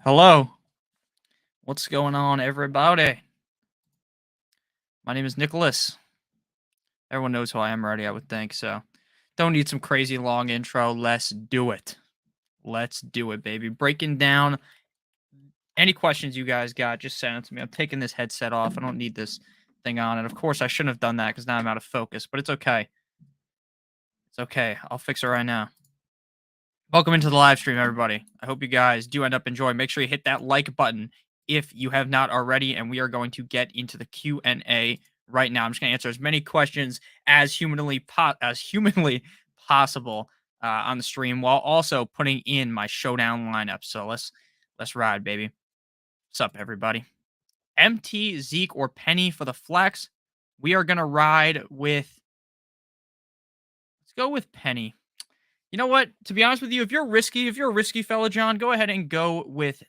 Hello. What's going on, everybody? My name is Nicholas. Everyone knows who I am already, I would think, so don't need some crazy long intro. Let's do it. Let's do it, baby. Breaking down any questions you guys got, just send it to me. I'm taking this headset off. I don't need this thing on, and of course, I shouldn't have done that because now I'm out of focus, but it's okay. It's okay. I'll fix it right now. Welcome into the live stream, everybody. I hope you guys do end up enjoying. Make sure you hit that like button if you have not already, and we are going to get into the Q&A right now. I'm just going to answer as many questions as humanly possible on the stream, while also putting in my showdown lineup. So let's ride, baby. What's up, everybody? MT, Zeke, or Penny for the flex. We are going to ride with. Let's go with Penny. You know what? To be honest with you, if you're a risky fella, John, go ahead and go with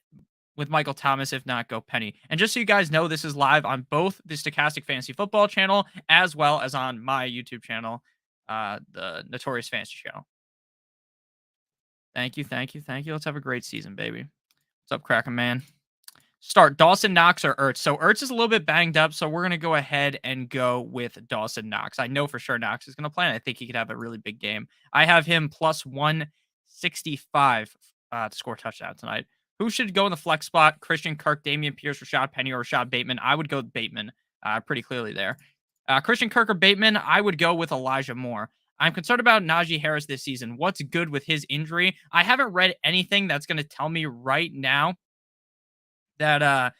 Michael Thomas. If not, go Penny. And just so you guys know, this is live on both the Stokastic Fantasy Football channel as well as on my YouTube channel, the Notorious Fantasy channel. Thank you. Let's have a great season, baby. What's up, Kraken Man? Start Dawson Knox or Ertz. So Ertz is a little bit banged up, so we're going to go ahead and go with Dawson Knox. I know for sure Knox is going to play, and I think he could have a really big game. I have him plus 165 to score a touchdown tonight. Who should go in the flex spot? Christian Kirk, Dameon Pierce, Rashad Penny, or Rashad Bateman? I would go with Bateman pretty clearly there. Christian Kirk or Bateman, I would go with Elijah Moore. I'm concerned about Najee Harris this season. What's good with his injury? I haven't read anything that's going to tell me right now that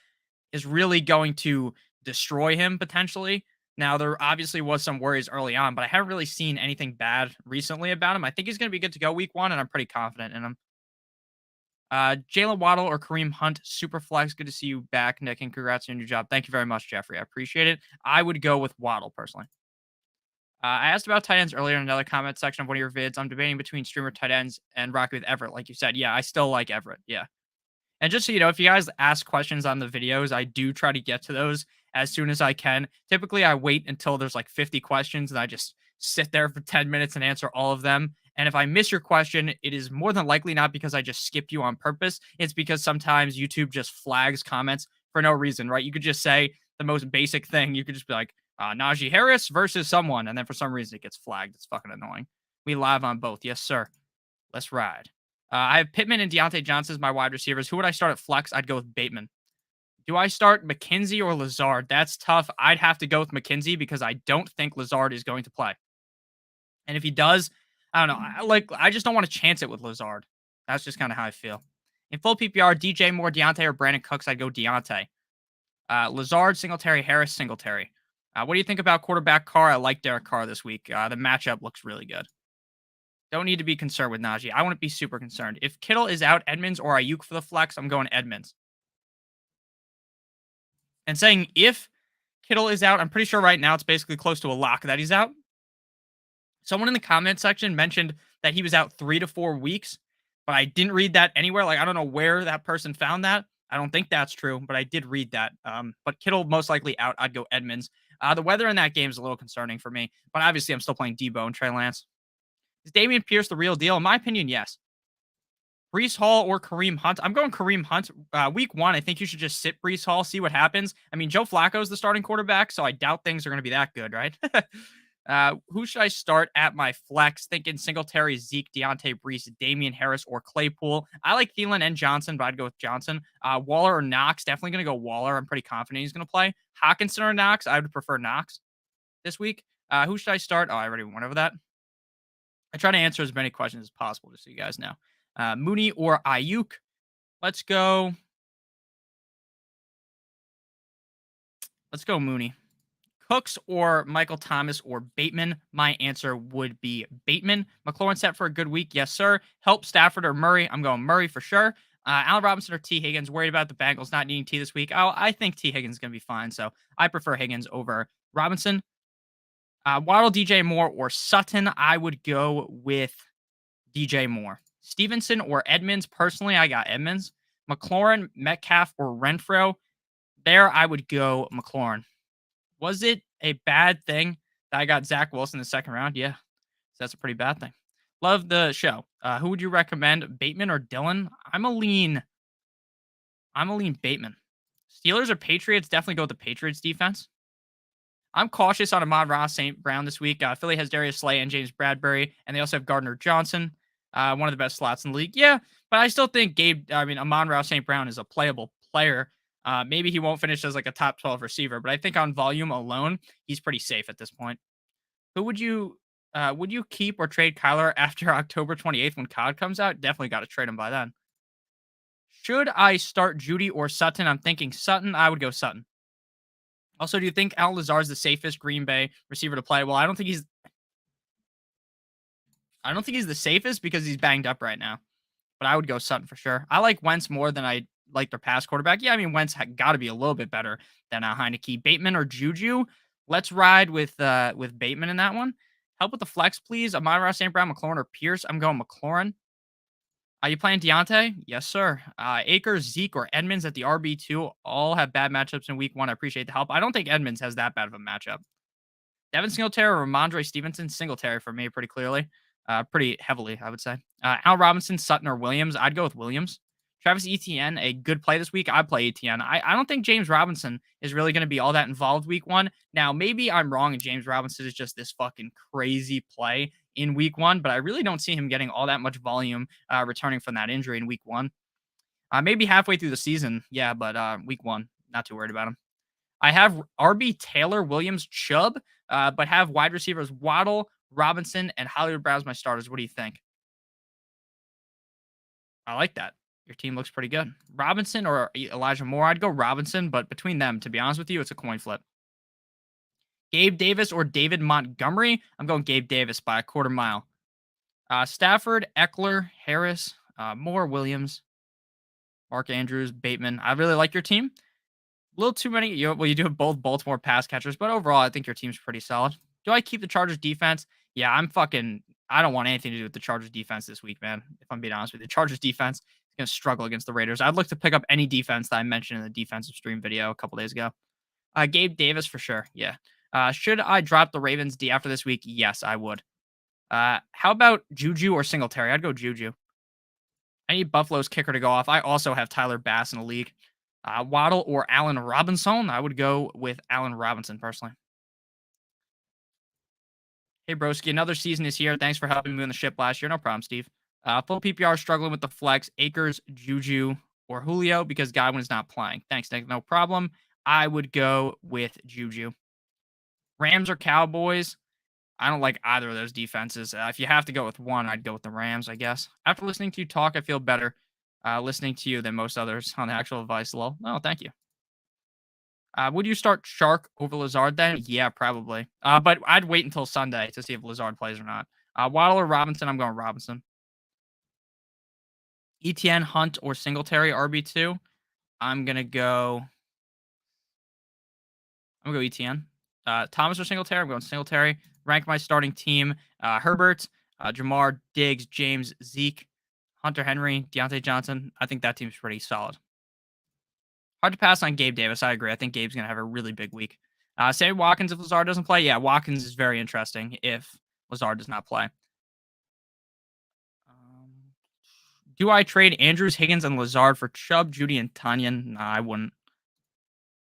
is really going to destroy him potentially. Now, there obviously was some worries early on, but I haven't really seen anything bad recently about him. I think he's going to be good to go week 1, and I'm pretty confident in him. Jalen Waddle or Kareem Hunt, super flex. Good to see you back, Nick, and congrats on your new job. Thank you very much, Jeffrey. I appreciate it. I would go with Waddle, personally. I asked about tight ends earlier in another comment section of one of your vids. I'm debating between streamer tight ends and Rocky with Everett, like you said. Yeah, I still like Everett. Yeah. And just so you know, if you guys ask questions on the videos, I do try to get to those as soon as I can. Typically, I wait until there's like 50 questions and I just sit there for 10 minutes and answer all of them. And if I miss your question, it is more than likely not because I just skipped you on purpose. It's because sometimes YouTube just flags comments for no reason, right? You could just say the most basic thing. You could just be like, Najee Harris versus someone. And then for some reason, it gets flagged. It's fucking annoying. We live on both. Yes, sir. Let's ride. I have Pittman and Deontay Johnson as my wide receivers. Who would I start at flex? I'd go with Bateman. Do I start McKenzie or Lazard? That's tough. I'd have to go with McKenzie because I don't think Lazard is going to play. And if he does, I don't know. I just don't want to chance it with Lazard. That's just kind of how I feel. In full PPR, DJ Moore, Deontay, or Brandon Cooks, I'd go Deontay. Lazard, Singletary, Harris, Singletary. What do you think about quarterback Carr? I like Derek Carr this week. The matchup looks really good. Don't need to be concerned with Najee. I wouldn't be super concerned. If Kittle is out, Edmonds or Ayuk for the flex, I'm going Edmonds. And saying if Kittle is out, I'm pretty sure right now it's basically close to a lock that he's out. Someone in the comment section mentioned that he was out 3 to 4 weeks, but I didn't read that anywhere. Like, I don't know where that person found that. I don't think that's true, but I did read that. But Kittle most likely out. I'd go Edmonds. The weather in that game is a little concerning for me, but obviously I'm still playing Debo and Trey Lance. Is Dameon Pierce the real deal? In my opinion, yes. Breece Hall or Kareem Hunt? I'm going Kareem Hunt. Week 1, I think you should just sit Breece Hall, see what happens. I mean, Joe Flacco is the starting quarterback, so I doubt things are going to be that good, right? Who should I start at my flex? Thinking Singletary, Zeke, Deontay, Breece, Damian Harris, or Claypool. I like Thielen and Johnson, but I'd go with Johnson. Waller or Knox? Definitely going to go Waller. I'm pretty confident he's going to play. Hawkinson or Knox? I would prefer Knox this week. Who should I start? Oh, I already went over that. I try to answer as many questions as possible, just so you guys know. Mooney or Ayuk? Let's go. Let's go Mooney. Cooks or Michael Thomas or Bateman? My answer would be Bateman. McLaurin set for a good week. Yes, sir. Help Stafford or Murray? I'm going Murray for sure. Allen Robinson or T. Higgins? Worried about the Bengals not needing T this week? Oh, I think T. Higgins is going to be fine, so I prefer Higgins over Robinson. Waddle, DJ Moore, or Sutton? I would go with DJ Moore. Stevenson or Edmonds? Personally, I got Edmonds. McLaurin, Metcalf, or Renfro? There, I would go McLaurin. Was it a bad thing that I got Zach Wilson in the second round? Yeah, that's a pretty bad thing. Love the show. Who would you recommend, Bateman or Dillon? I'm a lean Bateman. Steelers or Patriots? Definitely go with the Patriots defense. I'm cautious on Amon-Ra St. Brown this week. Philly has Darius Slay and James Bradbury, and they also have Gardner Johnson, one of the best slots in the league. Yeah, but I still think Amon-Ra St. Brown is a playable player. Maybe he won't finish as like a top 12 receiver, but I think on volume alone, he's pretty safe at this point. Who would you keep or trade Kyler after October 28th when COD comes out? Definitely got to trade him by then. Should I start Judy or Sutton? I'm thinking Sutton. I would go Sutton. Also, do you think Al Lazar is the safest Green Bay receiver to play? Well, I don't think he's the safest because he's banged up right now. But I would go Sutton for sure. I like Wentz more than I like their past quarterback. Yeah, I mean, Wentz got to be a little bit better than Heineke. Bateman or Juju? Let's ride with Bateman in that one. Help with the flex, please. Amon-Ra St. Brown, McLaurin, or Pierce? I'm going McLaurin. Are you playing Deontay? Yes, sir. Akers, Zeke, or Edmonds at the RB2 all have bad matchups in week 1. I appreciate the help. I don't think Edmonds has that bad of a matchup. Devin Singletary or Ramondre Stevenson? Singletary for me, pretty clearly. Pretty heavily, I would say. Al Robinson, Sutton, or Williams? I'd go with Williams. Travis Etienne, a good play this week. I'd play Etienne. I don't think James Robinson is really going to be all that involved week 1. Now, maybe I'm wrong and James Robinson is just this fucking crazy play in week 1, but I really don't see him getting all that much volume returning from that injury in week 1. Maybe halfway through the season, yeah, but week 1, not too worried about him. I have RB Taylor, Williams, Chubb, but have wide receivers Waddle, Robinson, and Hollywood Brown as my starters. What do you think? I like that. Your team looks pretty good. Robinson or Elijah Moore? I'd go Robinson, but between them, to be honest with you, it's a coin flip. Gabe Davis or David Montgomery? I'm going Gabe Davis by a quarter mile. Stafford, Eckler, Harris, Moore, Williams, Mark Andrews, Bateman. I really like your team. A little too many. You do have both Baltimore pass catchers, but overall, I think your team's pretty solid. Do I keep the Chargers defense? Yeah, I don't want anything to do with the Chargers defense this week, man. If I'm being honest with you, the Chargers defense is going to struggle against the Raiders. I'd look to pick up any defense that I mentioned in the defensive stream video a couple days ago. Gabe Davis for sure. Yeah. Should I drop the Ravens D after this week? Yes, I would. How about Juju or Singletary? I'd go Juju. I need Buffalo's kicker to go off. I also have Tyler Bass in the league. Waddle or Allen Robinson? I would go with Allen Robinson personally. Hey, broski, another season is here. Thanks for helping me on the ship last year. No problem, Steve. Full PPR struggling with the flex. Akers, Juju, or Julio because Godwin is not playing. Thanks, Nick. No problem. I would go with Juju. Rams or Cowboys. I don't like either of those defenses. If you have to go with one, I'd go with the Rams, I guess. After listening to you talk, I feel better listening to you than most others on the actual advice. Lol. Oh, thank you. Would you start Shark over Lazard then? Yeah, probably. But I'd wait until Sunday to see if Lazard plays or not. Waddle or Robinson? I'm going Robinson. ETN, Hunt, or Singletary RB2? I'm gonna go. I'm gonna go ETN. Thomas or Singletary? I'm going Singletary. Rank my starting team: Herbert, Jamar, Diggs, James, Zeke, Hunter Henry, Deontay Johnson. I think that team's pretty solid. Hard to pass on Gabe Davis. I agree. I think Gabe's gonna have a really big week. Sammy Watkins if Lazard doesn't play. Yeah, Watkins is very interesting if Lazard does not play. Um, do I trade Andrews, Higgins, and Lazard for Chubb, Judy, and Tanyan? Nah, I wouldn't.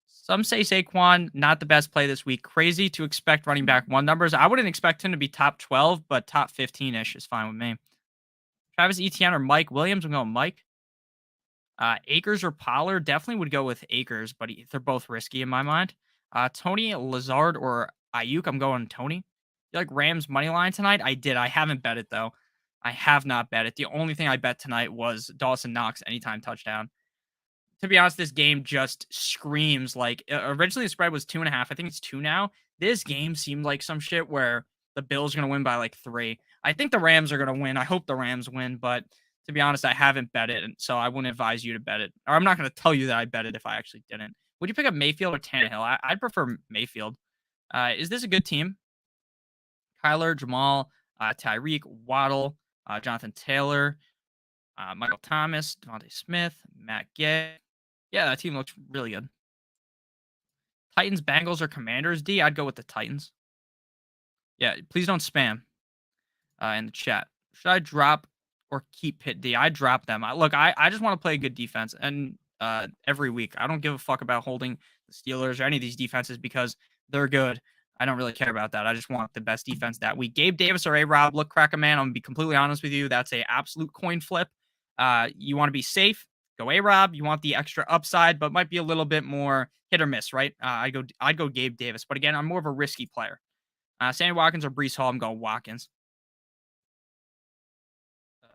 Some say Saquon, not the best play this week. Crazy to expect running back one numbers. I wouldn't expect him to be top 12, but top 15-ish is fine with me. Travis Etienne or Mike Williams? I'm going Mike. Akers or Pollard? Definitely would go with Akers, but they're both risky in my mind. Tony, Lazard, or Ayuk? I'm going Tony. You like Rams money line tonight? I did. I haven't bet it though. I have not bet it. The only thing I bet tonight was Dawson Knox anytime touchdown. To be honest, this game just screams like originally the spread was 2.5. I think it's 2 now. This game seemed like some shit where the Bills are going to win by like 3. I think the Rams are going to win. I hope the Rams win, but to be honest, I haven't bet it, and so I wouldn't advise you to bet it. Or I'm not going to tell you that I bet it if I actually didn't. Would you pick up Mayfield or Tannehill? I'd prefer Mayfield. Is this a good team? Kyler, Jamal, Tyreek, Waddle, Jonathan Taylor, Michael Thomas, Devontae Smith, Matt Gay. Yeah, that team looks really good. Titans, Bengals, or Commanders? D, I'd go with the Titans. Yeah, please don't spam in the chat. Should I drop or keep Pitt D? I drop them. I just want to play a good defense, and every week I don't give a fuck about holding the Steelers or any of these defenses because they're good. I don't really care about that. I just want the best defense that week. Gabe Davis or A-Rob, look, crack a man. I'm gonna be completely honest with you. That's a absolute coin flip. You want to be safe, go A-Rob. You want the extra upside, but might be a little bit more hit or miss, right? I'd go Gabe Davis, but again, I'm more of a risky player. Sammy Watkins or Brees Hall, I'm going Watkins.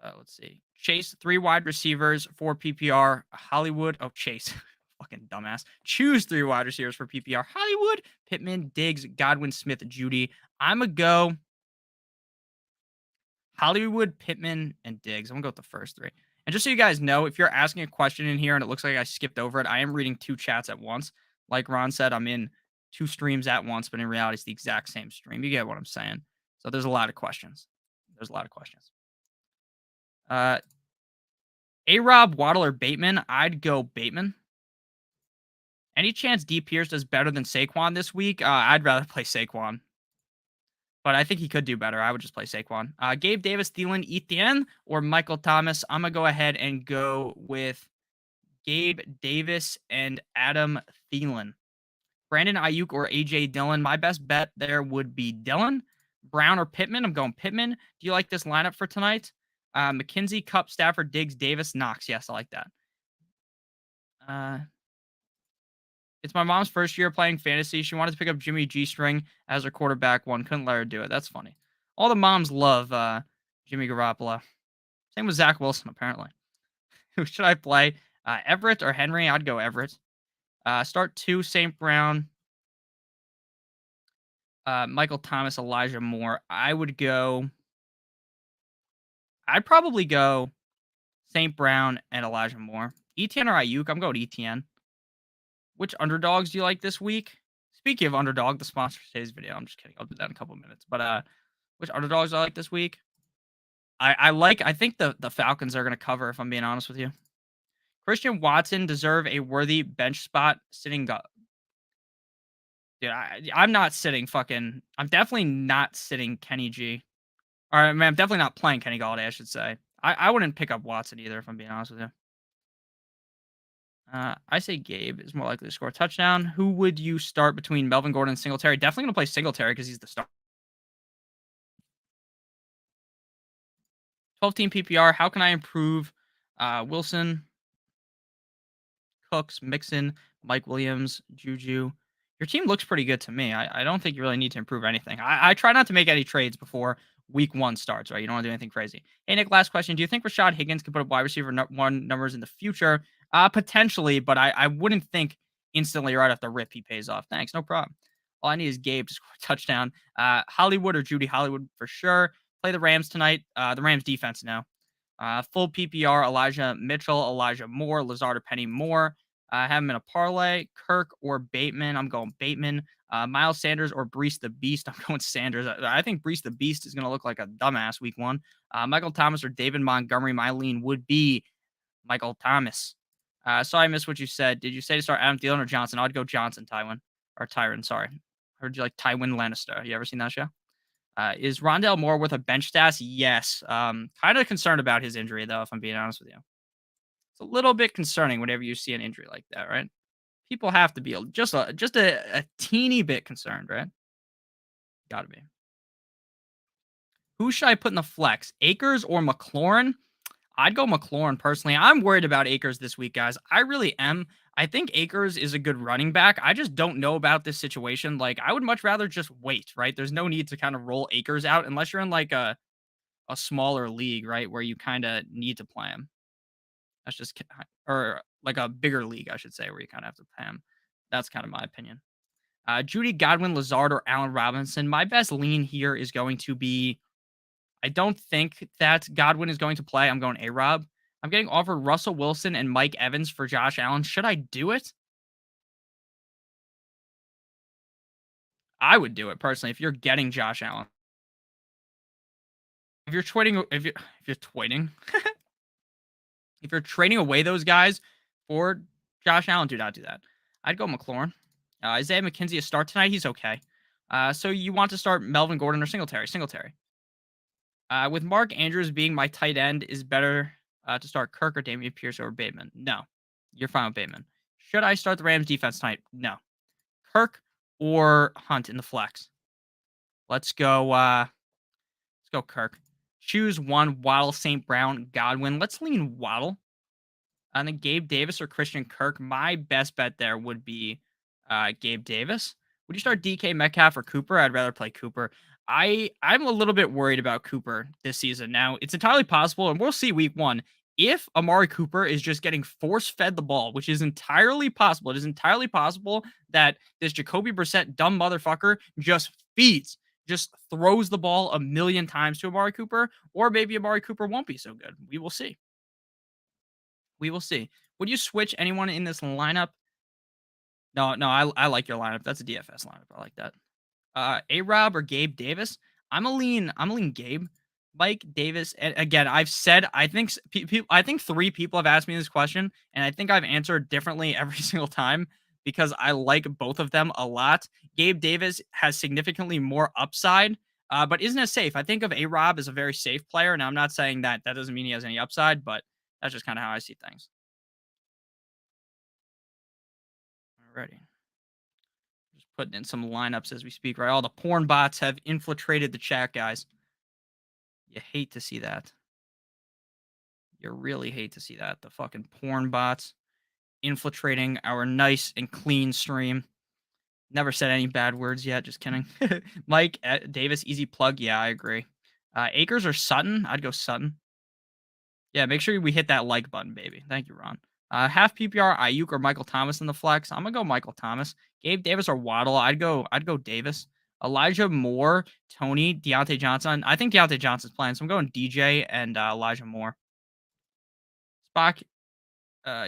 Let's see. Chase, 3 wide receivers, 4 PPR. Hollywood. Oh, Chase. Fucking dumbass. Choose 3 wide receivers for PPR. Hollywood, Pittman, Diggs, Godwin, Smith, Judy. I'm going to go Hollywood, Pittman, and Diggs. I'm going to go with the first 3. And just so you guys know, if you're asking a question in here and it looks like I skipped over it, I am reading 2 chats at once. Like Ron said, I'm in 2 streams at once, but in reality, it's the exact same stream. You get what I'm saying. So there's a lot of questions. A-Rob, Waddle, or Bateman? I'd go Bateman. Any chance D. Pierce does better than Saquon this week? I'd rather play Saquon. But I think he could do better. I would just play Saquon. Gabe Davis, Thielen, Etienne, or Michael Thomas? I'm going to go ahead and go with Gabe Davis and Adam Thielen. Brandon Ayuk or A.J. Dillon? My best bet there would be Dillon. Brown or Pittman? I'm going Pittman. Do you like this lineup for tonight? McKenzie, Cup, Stafford, Diggs, Davis, Knox. Yes, I like that. It's my mom's first year playing fantasy. She wanted to pick up Jimmy G String as her quarterback one. Couldn't let her do it. That's funny. All the moms love Jimmy Garoppolo. Same with Zach Wilson, apparently. Who should I play? Everett or Henry? I'd go Everett. Start 2, St. Brown. Michael Thomas, Elijah Moore. I'd probably go St. Brown and Elijah Moore. Etienne or Ayuk? I'm going Etienne. Which underdogs do you like this week? Speaking of underdog, the sponsor of today's video. I'm just kidding. I'll do that in a couple of minutes. But which underdogs I like this week? I think the Falcons are going to cover, if I'm being honest with you. Christian Watson deserve a worthy bench spot sitting. Dude, I'm not sitting fucking. I'm definitely not sitting Kenny G. Or I mean, I'm definitely not playing Kenny Galladay, I should say. I wouldn't pick up Watson either, if I'm being honest with you. I say Gabe is more likely to score a touchdown. Who would you start between Melvin Gordon and Singletary? Definitely going to play Singletary because he's the star. 12-team PPR. How can I improve Wilson? Cooks, Mixon, Mike Williams, Juju. Your team looks pretty good to me. I don't think you really need to improve anything. I try not to make any trades before week one starts, right? You don't want to do anything crazy. Hey, Nick, last question. Do you think Rashad Higgins could put up wide receiver one numbers in the future? Potentially, but I wouldn't think instantly right off the rip he pays off. Thanks, no problem. All I need is Gabe to score a touchdown. Hollywood or Judy Hollywood for sure. Play the Rams tonight. The Rams defense now. Full PPR, Elijah Mitchell, Elijah Moore, Lazard or Penny Moore. I have him in a parlay. Kirk or Bateman. I'm going Bateman. Miles Sanders or Brees the Beast. I'm going Sanders. I think Brees the Beast is going to look like a dumbass week one. Michael Thomas or David Montgomery. My lean would be Michael Thomas. Sorry, I missed what you said. Did you say to start Adam Thielen or Johnson? I'd go Johnson, Tywin. Or Tyron, sorry. Heard you like Tywin Lannister. You ever seen that show? Is Rondell Moore with a bench stats? Yes. Kind of concerned about his injury, though, if I'm being honest with you. It's a little bit concerning whenever you see an injury like that, right? People have to be just a teeny bit concerned, right? Gotta be. Who should I put in the flex? Akers or McLaurin? I'd go McLaurin personally. I'm worried about Akers this week, guys. I really am. I think Akers is a good running back. I just don't know about this situation. Like, I would much rather just wait, right? There's no need to kind of roll Akers out unless you're in like a smaller league, right? Where you kind of need to play him. That's just, or like a bigger league, I should say, where you kind of have to play him. That's kind of my opinion. Judy, Godwin, Lazard, or Allen Robinson. My best lean here is going to be, I don't think that Godwin is going to play. I'm going A-Rob. I'm getting offered Russell Wilson and Mike Evans for Josh Allen. Should I do it? I would do it personally if you're getting Josh Allen. If you're trading, if you're trading, if you're trading away those guys for Josh Allen, do not do that. I'd go McLaurin. Isaiah McKenzie a start tonight. He's okay. So you want to start Melvin Gordon or Singletary? Singletary. With Mark Andrews being my tight end, is better to start Kirk or Damian Pierce over Bateman? No. You're fine with Bateman. Should I start the Rams defense tonight? No. Kirk or Hunt in the flex? Let's go Kirk. Choose one. Waddle, St. Brown, Godwin. Let's lean Waddle. And then Gabe Davis or Christian Kirk. My best bet there would be Gabe Davis. Would you start DK Metcalf or Cooper? I'd rather play Cooper. I'm a little bit worried about Cooper this season. Now, it's entirely possible, and we'll see week one, if Amari Cooper is just getting force-fed the ball, which is entirely possible. It is entirely possible that this Jacoby Brissett dumb motherfucker just throws the ball a million times to Amari Cooper, or maybe Amari Cooper won't be so good. We will see. We will see. Would you switch anyone in this lineup? No, I like your lineup. That's a DFS lineup. I like that. A-Rob or Gabe Davis? I'm a lean Gabe. Mike Davis. And again, I've said, I think three people have asked me this question, and I think I've answered differently every single time because I like both of them a lot. Gabe Davis has significantly more upside, but isn't as safe. I think of A-Rob as a very safe player. Now, I'm not saying that doesn't mean he has any upside, but that's just kind of how I see things. Alrighty. Just putting in some lineups as we speak, right? All the porn bots have infiltrated the chat, guys. You hate to see that. You really hate to see that. The fucking porn bots infiltrating our nice and clean stream. Never said any bad words yet. Just kidding. Mike Davis, easy plug. Yeah, I agree. Akers or Sutton? I'd go Sutton. Yeah, make sure we hit that like button, baby. Thank you, Ron. Half PPR, Ayuk or Michael Thomas in the flex. I'm gonna go Michael Thomas. Gabe Davis or Waddle. I'd go Davis. Elijah Moore, Tony, Deontay Johnson. I think Deontay Johnson's playing, so I'm going DJ and Elijah Moore. Spock,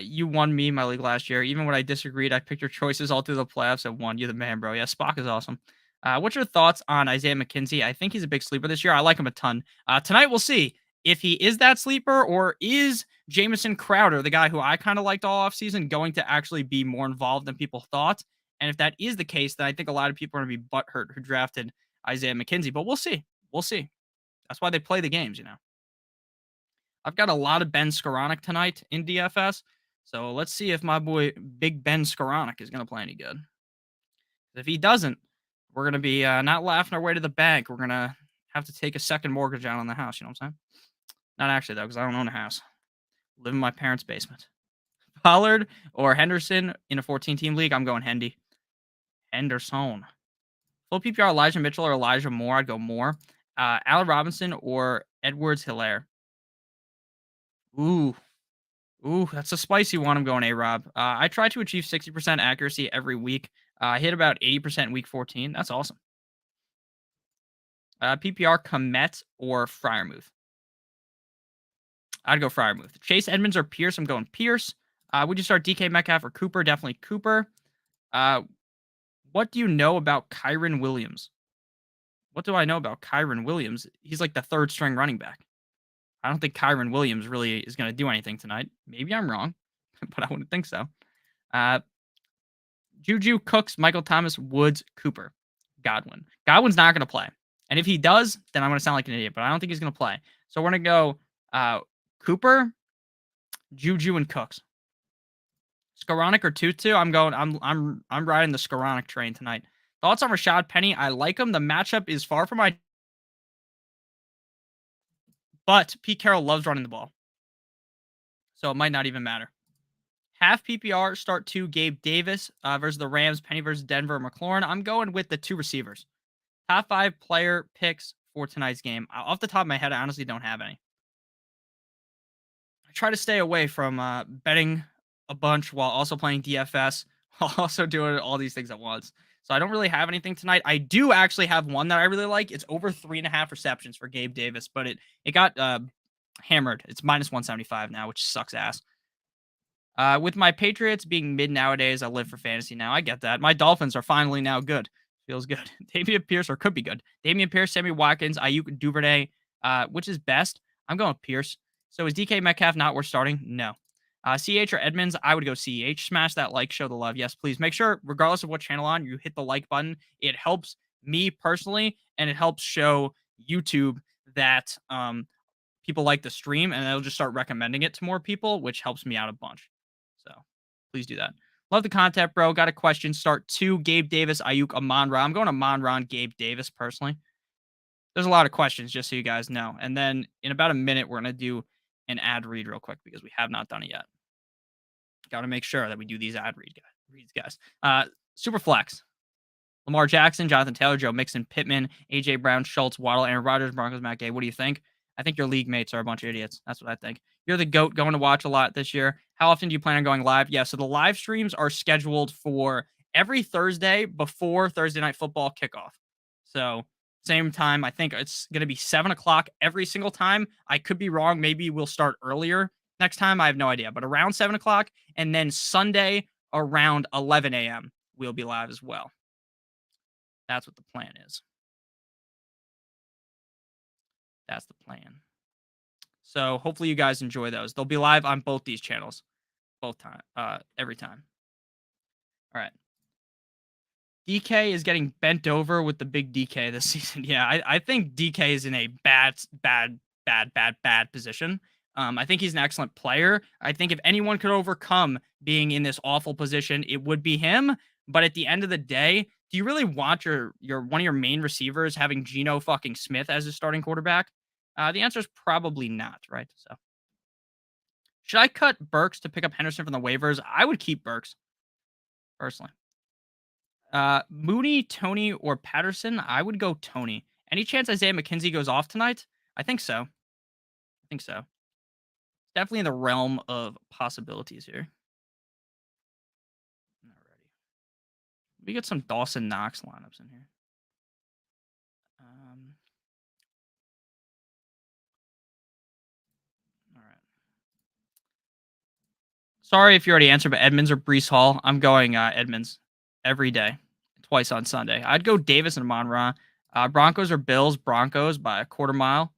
you won me my league last year. Even when I disagreed, I picked your choices all through the playoffs and won. You're the man, bro. Yeah, Spock is awesome. What's your thoughts on Isaiah McKenzie? I think he's a big sleeper this year. I like him a ton. Tonight we'll see if he is that sleeper, or is Jamison Crowder, the guy who I kind of liked all offseason, going to actually be more involved than people thought. And if that is the case, then I think a lot of people are going to be butthurt who drafted Isaiah McKenzie. But we'll see. We'll see. That's why they play the games, you know. I've got a lot of Ben Skoranek tonight in DFS. So let's see if my boy Big Ben Skoranek is going to play any good. If he doesn't, we're going to be not laughing our way to the bank. We're going to have to take a second mortgage out on the house. You know what I'm saying? Not actually, though, because I don't own a house. I live in my parents' basement. Pollard or Henderson in a 14-team league. I'm going Henderson. Full PPR, Elijah Mitchell or Elijah Moore. I'd go Moore. Allen Robinson or Edwards Hilaire. Ooh. Ooh, that's a spicy one. I'm going A-Rob. I try to achieve 60% accuracy every week. I hit about 80% in week 14. That's awesome. PPR, Komet or Fryermuth. I'd go Fryermuth. Chase Edmonds or Pierce. I'm going Pierce. Would you start DK Metcalf or Cooper? Definitely Cooper. What do you know about Kyron Williams? What do I know about Kyron Williams? He's like the third string running back. I don't think Kyron Williams really is going to do anything tonight. Maybe I'm wrong, but I wouldn't think so. Juju, Cooks, Michael Thomas, Woods, Cooper, Godwin. Godwin's not going to play. And if he does, then I'm going to sound like an idiot, but I don't think he's going to play. So we're going to go Cooper, Juju, and Cooks. Skoranek or Tutu? I'm riding the Skoranek train tonight. Thoughts on Rashad Penny? I like him. The matchup is far from my, but Pete Carroll loves running the ball. So it might not even matter. Half PPR, start 2, Gabe Davis versus the Rams, Penny versus Denver, McLaurin. I'm going with the 2 receivers. Top 5 player picks for tonight's game. Off the top of my head, I honestly don't have any. I try to stay away from betting a bunch while also playing DFS, while also doing all these things at once. So I don't really have anything tonight. I do actually have one that I really like. It's over 3.5 receptions for Gabe Davis, but it got hammered. It's minus 175 now, which sucks ass. With my Patriots being mid nowadays, I live for fantasy now. I get that. My Dolphins are finally now good. Feels good. Dameon Pierce, or could be good. Dameon Pierce, Sammy Watkins, Ayuk, Duvernay. Which is best? I'm going with Pierce. So is DK Metcalf not worth starting? No. CH or Edmonds? I would go CH. Smash that like, show the love. Yes, please. Make sure, regardless of what channel on, you hit the like button. It helps me personally, and it helps show YouTube that people like the stream, and it'll just start recommending it to more people, which helps me out a bunch. So please do that. Love the content, bro. Got a question. Start 2, Gabe Davis, Ayuk, Amon-Ra. I'm going Amon-Ra and Gabe Davis personally. There's a lot of questions, just so you guys know. And then in about a minute, we're going to do an ad read real quick because we have not done it yet. Got to make sure that we do these ad reads, guys. Super flex. Lamar Jackson, Jonathan Taylor, Joe Mixon, Pittman, A.J. Brown, Schultz, Waddle, Aaron Rodgers, Broncos, Matt Gay. What do you think? I think your league mates are a bunch of idiots. That's what I think. You're the GOAT, going to watch a lot this year. How often do you plan on going live? Yeah, so the live streams are scheduled for every Thursday before Thursday Night Football kickoff. So same time, I think it's going to be 7 o'clock every single time. I could be wrong. Maybe we'll start earlier next time. I have no idea. But around 7 o'clock, and then Sunday around 11 a.m. we'll be live as well. That's what the plan is. That's the plan. So hopefully you guys enjoy those. They'll be live on both these channels, every time. All right. DK is getting bent over with the big DK this season. Yeah, I think DK is in a bad position. I think he's an excellent player. I think if anyone could overcome being in this awful position, it would be him. But at the end of the day, do you really want your one of your main receivers having Geno fucking Smith as his starting quarterback? The answer is probably not, right? So, should I cut Burks to pick up Henderson from the waivers? I would keep Burks, personally. Mooney, Tony, or Patterson? I would go Tony. Any chance Isaiah McKenzie goes off tonight? I think so. Definitely in the realm of possibilities here. Alrighty. We get some Dawson Knox lineups in here. All right. Sorry if you already answered, but Edmonds or Breece Hall? I'm going Edmonds every day, twice on Sunday. I'd go Davis and Amon-Ra. Broncos or Bills? Broncos by a quarter mile.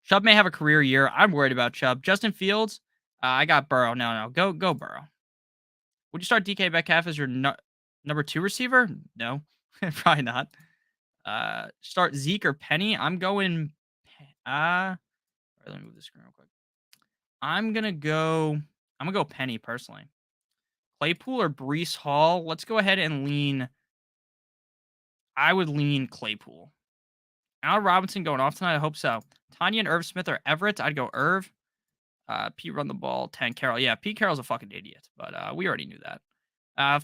Chubb may have a career year. I'm worried about Chubb. Justin Fields? I got Burrow. No. Go Burrow. Would you start DK Metcalf as your number 2 receiver? No, probably not. Start Zeke or Penny? I'm going. Let me move the screen real quick. I'm gonna go Penny personally. Claypool or Breece Hall? Let's go ahead and lean. I would lean Claypool. Al Robinson going off tonight? I hope so. Tanya and Irv Smith or Everett? I'd go Irv. Pete run the ball. 10 Carroll. Yeah, Pete Carroll's a fucking idiot, but we already knew that.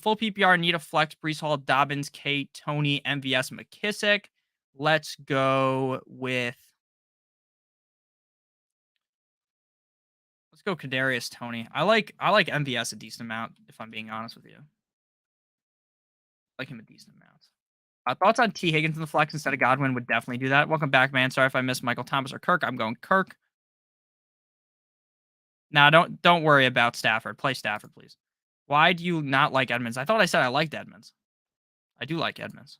Full PPR, need a flex. Brees Hall, Dobbins, Kate, Tony, MVS, McKissick. Let's go with. Let's go Kadarius Tony. I like MVS a decent amount, if I'm being honest with you. I like him a decent amount. Thoughts on T. Higgins in the flex instead of Godwin would definitely do that. Welcome back, man. Sorry if I missed Michael Thomas or Kirk. I'm going Kirk. Now, don't worry about Stafford. Play Stafford, please. Why do you not like Edmonds? I thought I said I liked Edmonds. I do like Edmonds.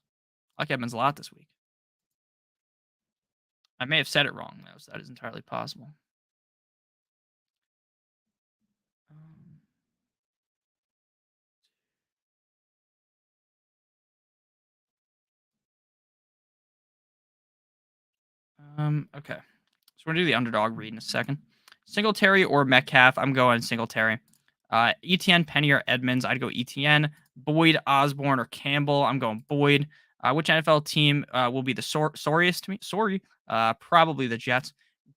I like Edmonds a lot this week. I may have said it wrong, though, so that is entirely possible. Okay. So we're gonna do the underdog read in a second. Singletary or Metcalf? I'm going Singletary. ETN, Penny, or Edmonds? I'd go ETN. Boyd, Osborne, or Campbell? I'm going Boyd. Which NFL team will be the sorriest to me? Sorry. Probably the Jets.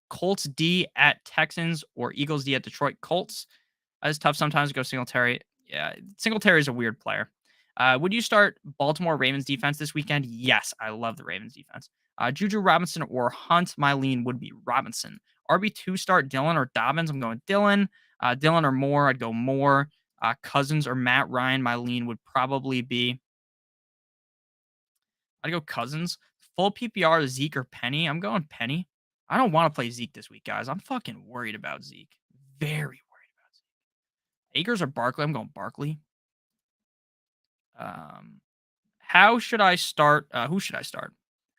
Colts D at Texans or Eagles D at Detroit. Colts. It's tough sometimes to go Singletary. Yeah, Singletary is a weird player. Would you start Baltimore Ravens defense this weekend? Yes, I love the Ravens defense. Juju Robinson or Hunt. My lean would be Robinson. RB2 start Dylan or Dobbins. I'm going Dylan. Dylan or Moore. I'd go Moore. Cousins or Matt Ryan. My lean would probably be. I'd go Cousins. Full PPR Zeke or Penny. I'm going Penny. I don't want to play Zeke this week, guys. I'm fucking worried about Zeke. Very worried about Zeke. Akers or Barkley. I'm going Barkley. How should I start? Who should I start?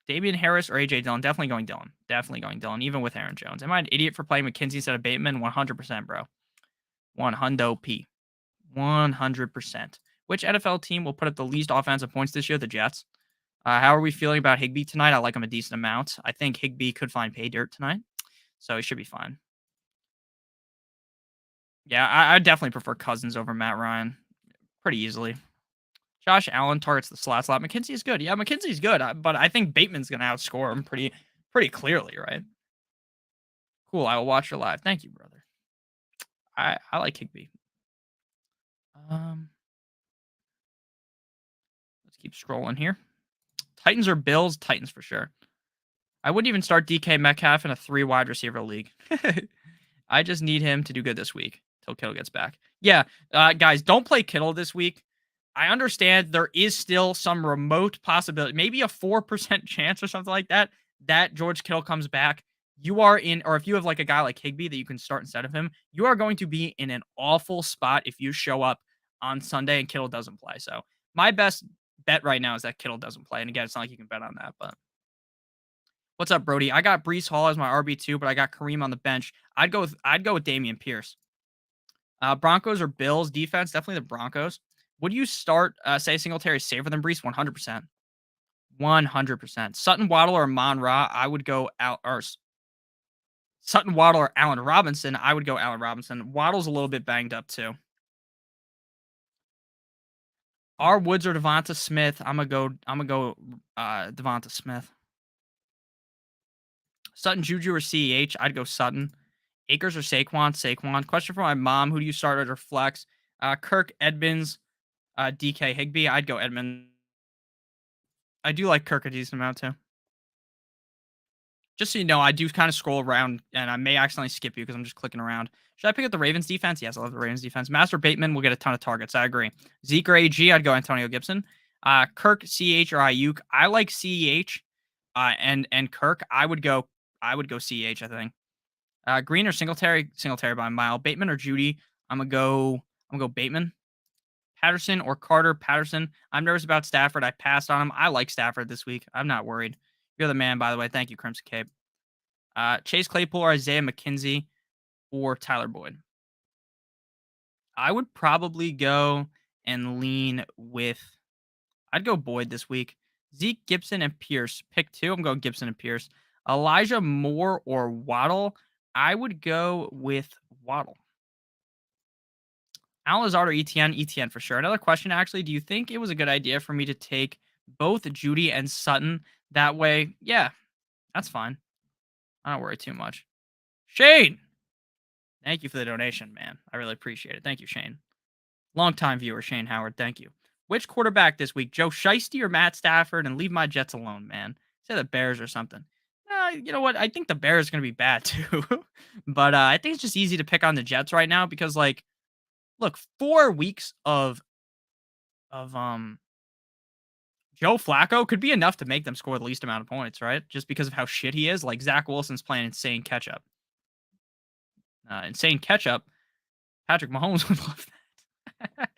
Damian Harris or AJ Dillon? Definitely going Dillon. Definitely going Dillon, even with Aaron Jones. Am I an idiot for playing McKenzie instead of Bateman? 100%, bro. 100p. 100%. Which NFL team will put up the least offensive points this year? The Jets. How are we feeling about Higbee tonight? I like him a decent amount. I think Higbee could find pay dirt tonight, so he should be fine. Yeah, I definitely prefer Cousins over Matt Ryan pretty easily. Josh Allen targets the slot. McKenzie is good. Yeah, McKenzie's good, but I think Bateman's going to outscore him pretty clearly, right? Cool. I will watch your live. Thank you, brother. I like Higbee. Let's keep scrolling here. Titans or Bills? Titans for sure. I wouldn't even start DK Metcalf in a 3 wide receiver league. I just need him to do good this week till Kittle gets back. Yeah, guys, don't play Kittle this week. I understand there is still some remote possibility, maybe a 4% chance or something like that, that George Kittle comes back. You are in, or if you have like a guy like Higbee that you can start instead of him, you are going to be in an awful spot if you show up on Sunday and Kittle doesn't play. So my best bet right now is that Kittle doesn't play. And again, it's not like you can bet on that, but what's up, Brody? I got Brees Hall as my RB2, but I got Kareem on the bench. I'd go with Dameon Pierce. Broncos or Bills defense? Definitely the Broncos. Would you start, say, Singletary safer than Brees? 100%. 100%. Sutton Waddle or Amon Ra? I would go out. Or Sutton Waddle or Allen Robinson? I would go Allen Robinson. Waddle's a little bit banged up too. R Woods or Devonta Smith? I'm gonna go Devonta Smith. Sutton Juju or CEH? I'd go Sutton. Akers or Saquon? Saquon. Question for my mom: who do you start at or flex? Kirk, Edmonds, DK, Higbee. I'd go Edmonds. I do like Kirk a decent amount too. Just so you know, I do kind of scroll around, and I may accidentally skip you because I'm just clicking around. Should I pick up the Ravens defense? Yes, I love the Ravens defense. Master Bateman will get a ton of targets. I agree. Zeke or AG? I'd go Antonio Gibson. Kirk, CEH, or Ayuk? I like CEH. And Kirk, I would go CEH. I think. Green or Singletary? Singletary by a mile. Bateman or Judy? I'm gonna go Bateman. Patterson or Carter? Patterson. I'm nervous about Stafford. I passed on him. I like Stafford this week. I'm not worried. You're the man, by the way. Thank you, Crimson Cape. Chase Claypool or Isaiah McKenzie or Tyler Boyd? I would probably go and lean with. I'd go Boyd this week. Zeke, Gibson, and Pierce. Pick 2. I'm going Gibson and Pierce. Elijah Moore or Waddle? I would go with Waddle. Alan Lazard or ETN? ETN for sure. Another question, actually. Do you think it was a good idea for me to take both Judy and Sutton that way? Yeah, that's fine. I don't worry too much. Shane! Thank you for the donation, man. I really appreciate it. Thank you, Shane. Longtime viewer, Shane Howard. Thank you. Which quarterback this week, Joe Shiesty or Matt Stafford? And leave my Jets alone, man. Say the Bears or something. You know what? I think the Bears are going to be bad too. But I think it's just easy to pick on the Jets right now because, like, look, 4 weeks of Joe Flacco could be enough to make them score the least amount of points, right? Just because of how shit he is. Like, Zach Wilson's playing insane catch up. Insane catch up. Patrick Mahomes would love that.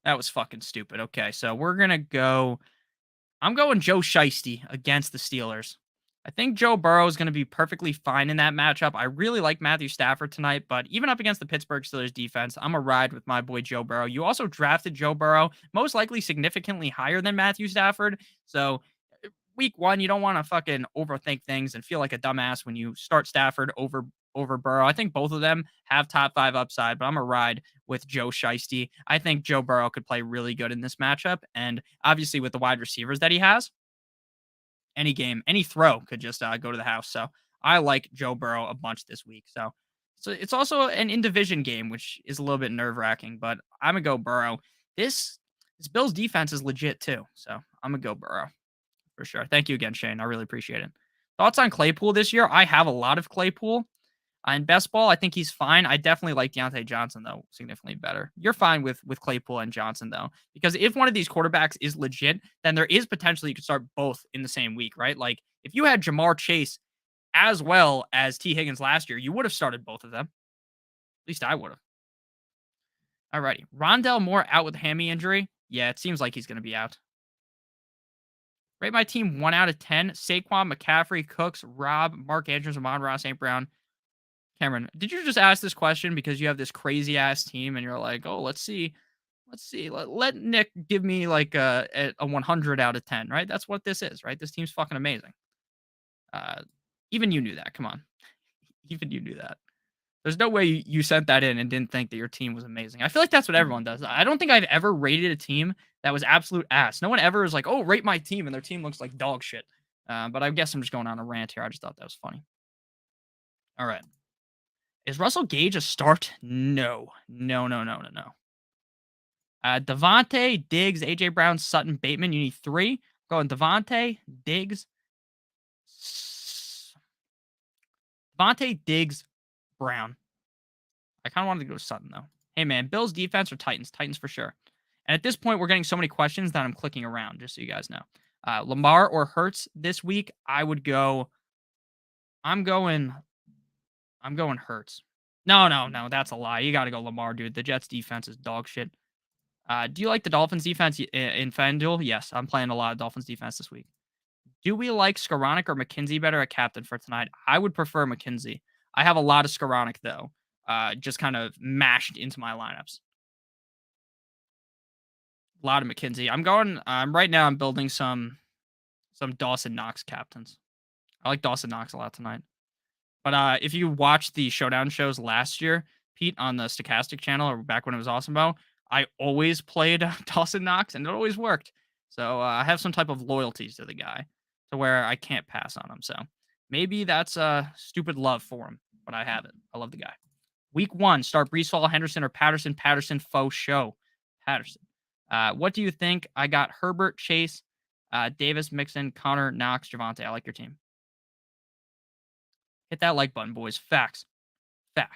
That was fucking stupid. Okay, so we're gonna go. I'm going Joe Shiesty against the Steelers. I think Joe Burrow is going to be perfectly fine in that matchup. I really like Matthew Stafford tonight, but even up against the Pittsburgh Steelers defense, I'm a ride with my boy Joe Burrow. You also drafted Joe Burrow, most likely significantly higher than Matthew Stafford. So week one, you don't want to fucking overthink things and feel like a dumbass when you start Stafford over Burrow. I think both of them have top 5 upside, but I'm a ride with Joe Shiesty. I think Joe Burrow could play really good in this matchup, and obviously with the wide receivers that he has, any game, any throw could just go to the house. So I like Joe Burrow a bunch this week. So it's also an in division game, which is a little bit nerve wracking, but I'm gonna go Burrow. This Bills defense is legit too, so I'm gonna go Burrow for sure. Thank you again, Shane. I really appreciate it. Thoughts on Claypool this year? I have a lot of Claypool. In best ball, I think he's fine. I definitely like Deontay Johnson, though, significantly better. You're fine with Claypool and Johnson, though, because if one of these quarterbacks is legit, then there is potentially you could start both in the same week, right? Like, if you had Jamar Chase as well as T. Higgins last year, you would have started both of them. At least I would have. Alrighty. Rondell Moore out with a hammy injury. Yeah, it seems like he's going to be out. Rate my team 1 out of 10. Saquon, McCaffrey, Cooks, Rob, Mark Andrews, Amon-Ra, St. Brown. Cameron, did you just ask this question because you have this crazy ass team and you're like, oh, let's see. Let Nick give me like a 100 out of 10, right? That's what this is, right? This team's fucking amazing. Even you knew that. Come on. Even you knew that. There's no way you sent that in and didn't think that your team was amazing. I feel like that's what everyone does. I don't think I've ever rated a team that was absolute ass. No one ever is like, oh, rate my team, and their team looks like dog shit. But I guess I'm just going on a rant here. I just thought that was funny. All right. Is Russell Gage a start? No. Devontae, Diggs, AJ Brown, Sutton, Bateman. You need 3. Going Devontae, Diggs, Brown. I kind of wanted to go Sutton, though. Hey, man, Bills defense or Titans? Titans for sure. And at this point, we're getting so many questions that I'm clicking around, just so you guys know. Lamar or Hurts this week? I'm going Hurts. No. That's a lie. You got to go Lamar, dude. The Jets defense is dog shit. Do you like the Dolphins defense in FanDuel? Yes, I'm playing a lot of Dolphins defense this week. Do we like Skoranek or McKenzie better at captain for tonight? I would prefer McKenzie. I have a lot of Skoranek, though, just kind of mashed into my lineups. A lot of McKenzie. Right now I'm building some Dawson Knox captains. I like Dawson Knox a lot tonight. But if you watched the Showdown shows last year, Pete, on the Stokastic channel, or back when it was Awesomeo, I always played Dawson Knox, and it always worked. So I have some type of loyalties to the guy to where I can't pass on him. So maybe that's a stupid love for him, but I have it. I love the guy. Week 1, start Breece Hall, Henderson, or Patterson. Patterson, faux show. Patterson. What do you think? I got Herbert, Chase, Davis, Mixon, Connor, Knox, Javonte. I like your team. Hit that like button, boys. Facts. That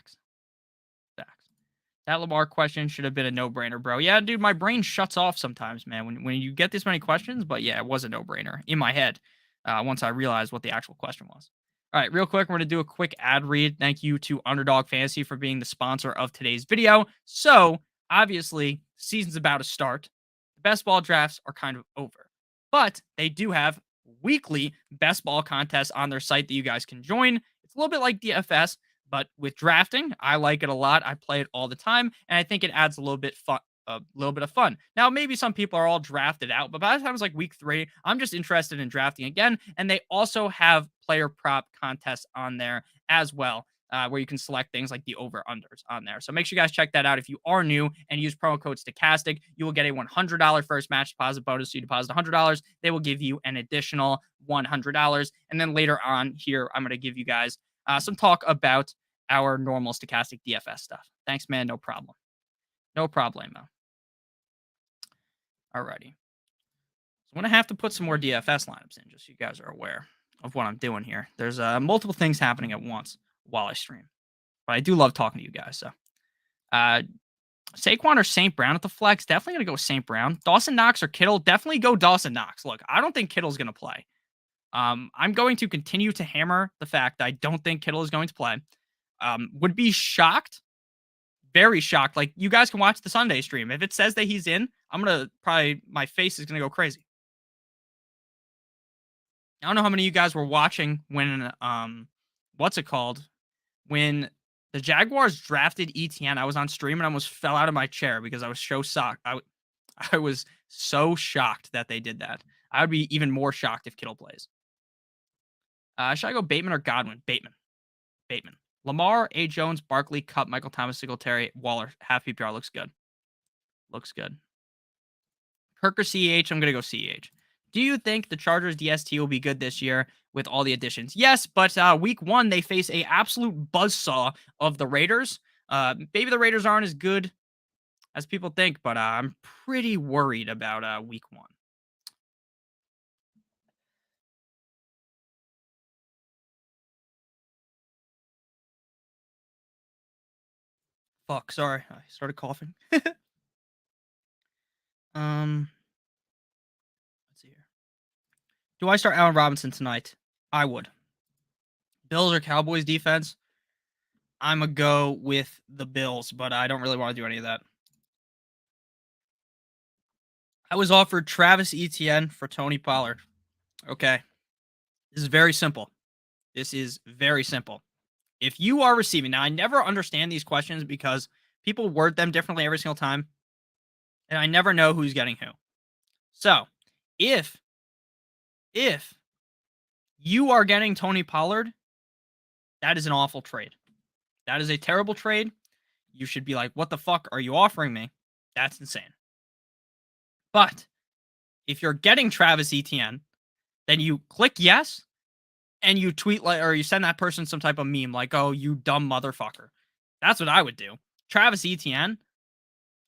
Lamar question should have been a no-brainer, bro. Yeah, dude, my brain shuts off sometimes, man, when you get this many questions. But yeah, it was a no-brainer in my head once I realized what the actual question was. All right, real quick, we're going to do a quick ad read. Thank you to Underdog Fantasy for being the sponsor of today's video. So, obviously, season's about to start. The best ball drafts are kind of over. But they do have weekly best ball contests on their site that you guys can join. It's a little bit like DFS, but with drafting, I like it a lot. I play it all the time, and I think it adds a little bit of fun. Now, maybe some people are all drafted out, but by the time it's like week 3, I'm just interested in drafting again. And they also have player prop contests on there as well, where you can select things like the over-unders on there. So make sure you guys check that out. If you are new and use promo code Stokastic, you will get a $100 first match deposit bonus. So you deposit $100, they will give you an additional $100. And then later on here, I'm going to give you guys some talk about our normal Stokastic DFS stuff. Thanks, man. No problem. No problemo. Alrighty. So I'm going to have to put some more DFS lineups in, just so you guys are aware of what I'm doing here. There's multiple things happening at once while I stream. But I do love talking to you guys. So, Saquon or St. Brown at the flex? Definitely going to go with St. Brown. Dawson Knox or Kittle? Definitely go Dawson Knox. Look, I don't think Kittle's going to play. I'm going to continue to hammer the fact that I don't think Kittle is going to play. Would be shocked, very shocked. Like, you guys can watch the Sunday stream. If it says that he's in, I'm going to probably, my face is going to go crazy. I don't know how many of you guys were watching when, what's it called? When the Jaguars drafted ETN, I was on stream and I almost fell out of my chair because I was so shocked. I was so shocked that they did that. I would be even more shocked if Kittle plays. Should I go Bateman or Godwin? Bateman. Lamar, A. Jones, Barkley, Cup, Michael Thomas, Singletary, Waller. Half PPR looks good. Looks good. Kirk or CEH? I'm going to go CEH. Do you think the Chargers DST will be good this year with all the additions? Yes, but week 1, they face a absolute buzzsaw of the Raiders. Maybe the Raiders aren't as good as people think, but I'm pretty worried about week 1. Fuck, sorry. I started coughing. Let's see here. Do I start Allen Robinson tonight? I would. Bills or Cowboys defense? I'm going to go with the Bills, but I don't really want to do any of that. I was offered Travis Etienne for Tony Pollard. Okay. This is very simple. If you are receiving, now I never understand these questions because people word them differently every single time, and I never know who's getting who. So, if you are getting Tony Pollard, that is an awful trade. That is a terrible trade. You should be like, what the fuck are you offering me? That's insane. But if you're getting Travis Etienne, then you click yes, and you tweet or you send that person some type of meme like, oh, you dumb motherfucker. That's what I would do. Travis Etienne,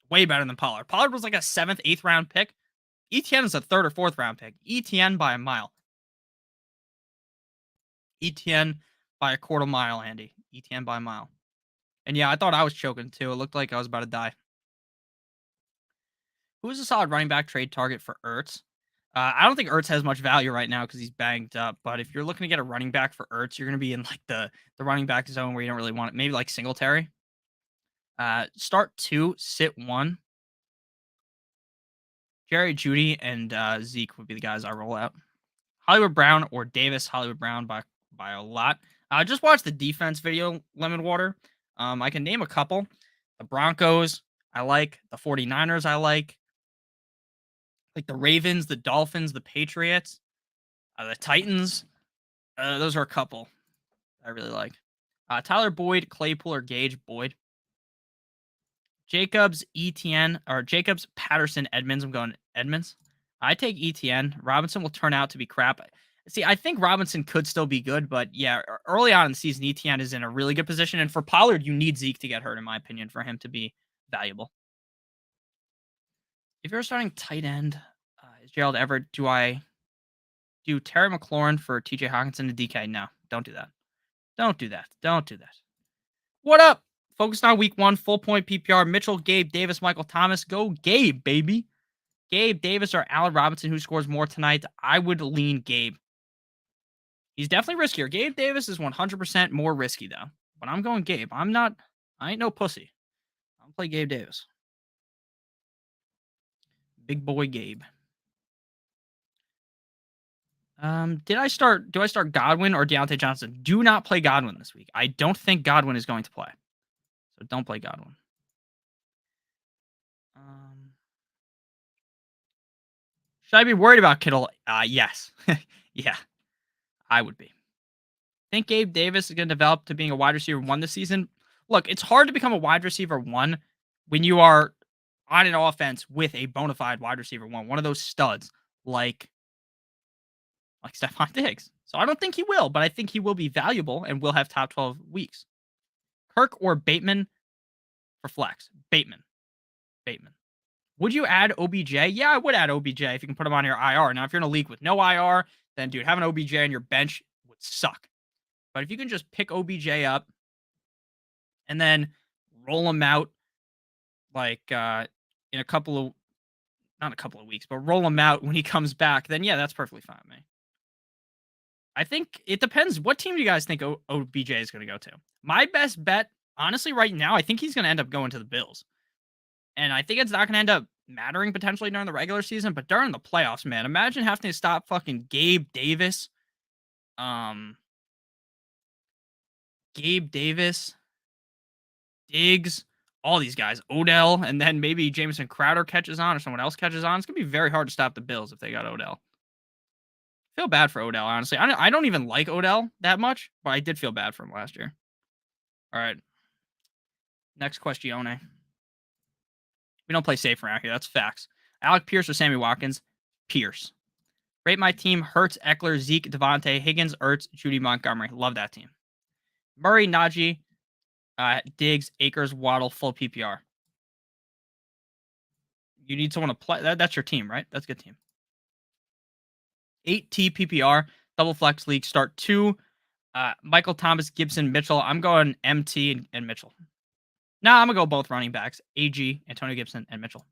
way better than Pollard. Pollard was like a 7th, 8th round pick. Etienne is a 3rd or 4th round pick. Etienne by a mile. Etienne by a quarter mile, Andy. Etienne by a mile. And yeah, I thought I was choking too. It looked like I was about to die. Who is a solid running back trade target for Ertz? I don't think Ertz has much value right now because he's banged up. But if you're looking to get a running back for Ertz, you're going to be in like the running back zone where you don't really want it. Maybe like Singletary. Start 2, sit 1. Jerry, Judy, and Zeke would be the guys I roll out. Hollywood Brown or Davis. Hollywood Brown by a lot. Just watch the defense video, Lemon Water. I can name a couple. The Broncos, I like. The 49ers, I like. Like the Ravens, the Dolphins, the Patriots, the Titans. Those are a couple I really like. Tyler Boyd, Claypool, or Gage. Boyd. Jacobs, ETN, or Jacobs, Patterson, Edmonds. I'm going Edmonds. I take ETN. Robinson will turn out to be crap. See, I think Robinson could still be good, but yeah, early on in the season, ETN is in a really good position. And for Pollard, you need Zeke to get hurt, in my opinion, for him to be valuable. If you're starting tight end, is Gerald Everett, do I do Terry McLaurin for TJ Hawkinson and DK? No, don't do that. Don't do that. Don't do that. What up? Focused on week 1, full point PPR. Mitchell, Gabe, Davis, Michael Thomas. Go Gabe, baby. Gabe, Davis, or Allen Robinson, who scores more tonight? I would lean Gabe. He's definitely riskier. Gabe Davis is 100% more risky, though. But I'm going Gabe. I ain't no pussy. I'm going to play Gabe Davis. Big boy Gabe. Do I start Godwin or Deontay Johnson? Do not play Godwin this week. I don't think Godwin is going to play. So don't play Godwin. Should I be worried about Kittle? Yes. Yeah. I would be. Think Gabe Davis is going to develop to being a wide receiver 1 this season? Look, it's hard to become a wide receiver 1 when you are on an offense with a bona fide wide receiver 1 of those studs like Stephon Diggs. So I don't think he will, but I think he will be valuable and will have top 12 weeks. Kirk or Bateman for flex. Bateman. Bateman. Would you add OBJ? Yeah, I would add OBJ if you can put him on your IR. Now, if you're in a league with no IR, then, dude, having OBJ on your bench would suck. But if you can just pick OBJ up and then roll him out like in a couple of, not a couple of weeks, but roll him out when he comes back, then yeah, that's perfectly fine with me. I think it depends. What team do you guys think OBJ is going to go to? My best bet, honestly, right now, I think he's going to end up going to the Bills. And I think it's not going to end up mattering potentially during the regular season, but during the playoffs, man, imagine having to stop fucking Gabe Davis, Diggs, all these guys, Odell, and then maybe Jamison Crowder catches on or someone else catches on. It's going to be very hard to stop the Bills if they got Odell. Feel bad for Odell, honestly. I don't even like Odell that much, but I did feel bad for him last year. All right. Next question. We don't play safe around here. That's facts. Alec Pierce or Sammy Watkins? Pierce. Rate my team. Hurts, Eckler, Zeke, Devontae, Higgins, Ertz, Judy Montgomery. Love that team. Murray, Najee, Diggs, Akers, Waddle, full PPR. You need someone to play. That's your team, right? That's a good team. 8T PPR, double flex league, start 2. Michael Thomas, Gibson, Mitchell. I'm going MT and Mitchell. Nah, I'm going to go both running backs. AG, Antonio Gibson, and Mitchell.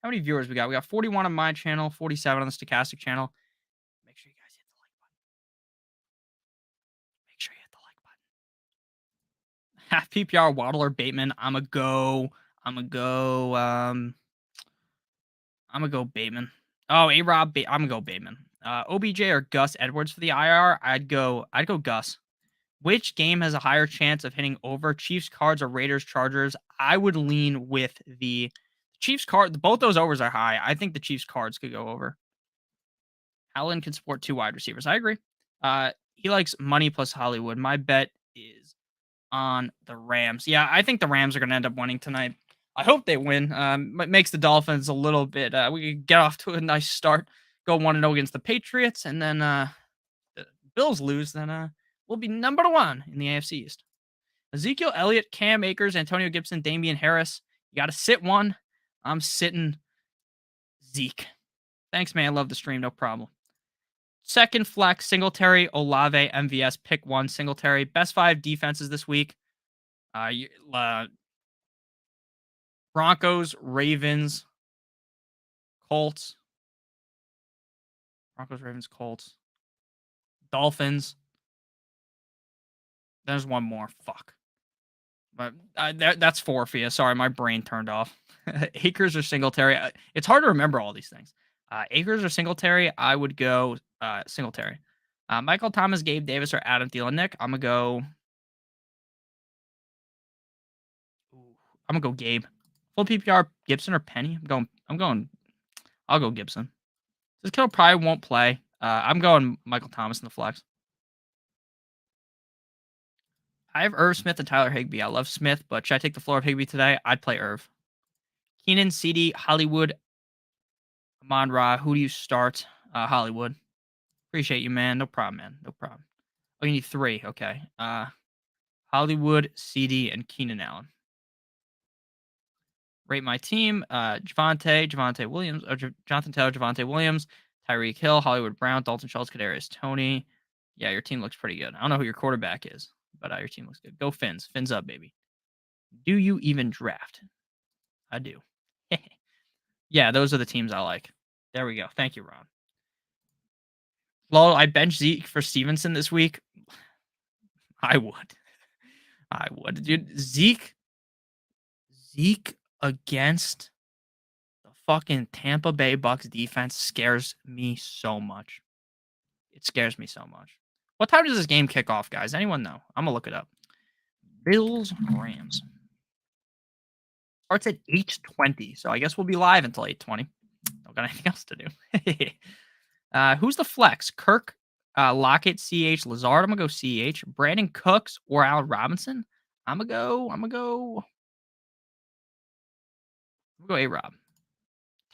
How many viewers we got? We got 41 on my channel, 47 on the Stokastic channel. Make sure you guys hit the like button. Make sure you hit the like button. Half PPR, Waddle or Bateman. I'm going to go Bateman. Oh, A-Rob, I'm going to go Bateman. OBJ or Gus Edwards for the IR? I'd go Gus. Which game has a higher chance of hitting over? Chiefs, Cards, or Raiders, Chargers? I would lean with the Chiefs card. Both those overs are high. I think the Chiefs cards could go over. Allen can support 2 wide receivers. I agree. He likes money plus Hollywood. My bet is on the Rams. Yeah, I think the Rams are going to end up winning tonight. I hope they win. It makes the Dolphins a little bit. We could get off to a nice start, go 1-0 against the Patriots, and then the Bills lose. Then we'll be number 1 in the AFC East. Ezekiel Elliott, Cam Akers, Antonio Gibson, Damian Harris. You got to sit one. I'm sitting Zeke. Thanks, man. Love the stream. No problem. Second flex, Singletary, Olave, MVS. Pick 1, Singletary. Best 5 defenses this week. Broncos, Ravens, Colts. Broncos, Ravens, Colts. Dolphins. There's one more. Fuck. But that's 4 for you. Sorry, my brain turned off. Akers or Singletary. It's hard to remember all these things. Akers or Singletary, I would go Singletary. Michael Thomas, Gabe Davis, or Adam Thielen. Nick, I'm gonna go Gabe. Full PPR, Gibson or Penny. I'll go Gibson. This killer probably won't play. I'm going Michael Thomas in the flex. I have Irv Smith and Tyler Higbee. I love Smith, but should I take the floor of Higbee today? I'd play Irv. Keenan, CD, Hollywood, Amon-Ra. Who do you start? Hollywood. Appreciate you, man. No problem, man. No problem. Oh, you need 3. Okay. Hollywood, CD, and Keenan Allen. Rate my team. Javonte Williams, or Jonathan Taylor, Javonte Williams, Tyreek Hill, Hollywood Brown, Dalton Schultz, Kadarius Toney. Yeah, your team looks pretty good. I don't know who your quarterback is, but your team looks good. Go Fins. Fins up, baby. Do you even draft? I do. Yeah, those are the teams I like. There we go. Thank you, Ron. Lol, I bench Zeke for Stevenson this week. I would. Dude, Zeke against the fucking Tampa Bay Bucks defense scares me so much. It scares me so much. What time does this game kick off, guys? Anyone know? I'm going to look it up. Bills, Rams. Starts at 8:20, so I guess we'll be live until 8:20. Don't got anything else to do. Who's the flex? Kirk, Lockett, CH, Lazard. I'm going to go CH. Brandon Cooks or Allen Robinson. I'm going to go A-Rob.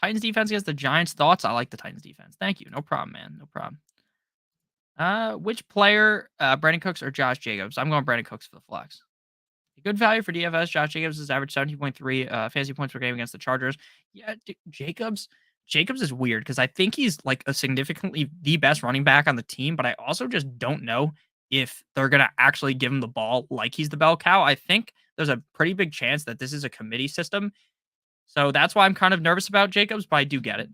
Titans defense against the Giants. Thoughts? I like the Titans defense. Thank you. No problem, man. No problem. Which player, Brandon Cooks or Josh Jacobs? I'm going Brandon Cooks for the flex. Good value for DFS. Josh Jacobs is average 17.3 fantasy points per game against the Chargers. Yeah, Jacobs is weird because I think he's like a significantly the best running back on the team, but I also just don't know if they're gonna actually give him the ball like he's the bell cow. I think there's a pretty big chance that this is a committee system. So that's why I'm kind of nervous about Jacobs, but I do get it.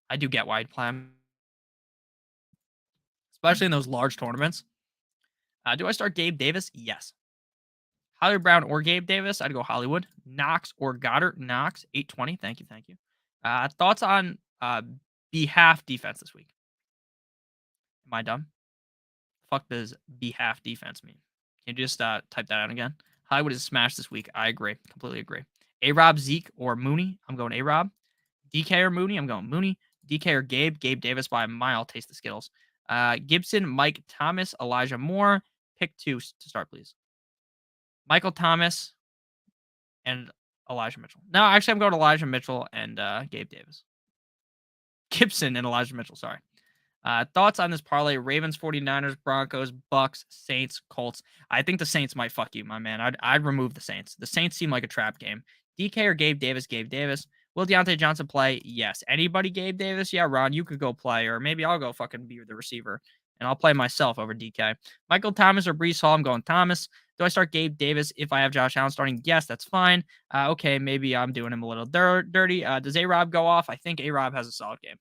I do get why I'd play him, especially in those large tournaments. Do I start Gabe Davis? Yes. Hollywood Brown or Gabe Davis? I'd go Hollywood. Knox or Goddard? Knox, 820. Thank you. Thank you. Thoughts on behalf defense this week? Am I dumb? Fuck does behalf defense mean? Can you just type that out again? Hollywood is smashed this week. I agree. Completely agree. A-Rob, Zeke, or Mooney? I'm going A-Rob. DK or Mooney? I'm going Mooney. DK or Gabe? Gabe Davis by a mile. Taste the Skittles. Gibson, Mike Thomas, Elijah Moore. Pick 2 to start, please. Michael Thomas and Elijah Mitchell. No, actually, I'm going Elijah Mitchell and Gabe Davis. Gibson and Elijah Mitchell, sorry. Thoughts on this parlay? Ravens, 49ers, Broncos, Bucks, Saints, Colts. I think the Saints might fuck you, my man. I'd remove the Saints. The Saints seem like a trap game. DK or Gabe Davis? Gabe Davis. Will Deontay Johnson play? Yes. Anybody Gabe Davis? Yeah, Ron, you could go play, or maybe I'll go fucking be the receiver, and I'll play myself over DK. Michael Thomas or Brees Hall? I'm going Thomas. Do I start Gabe Davis if I have Josh Allen starting? Yes, that's fine. Okay, maybe I'm doing him a little dirty. Does A-Rob go off? I think A-Rob has a solid game.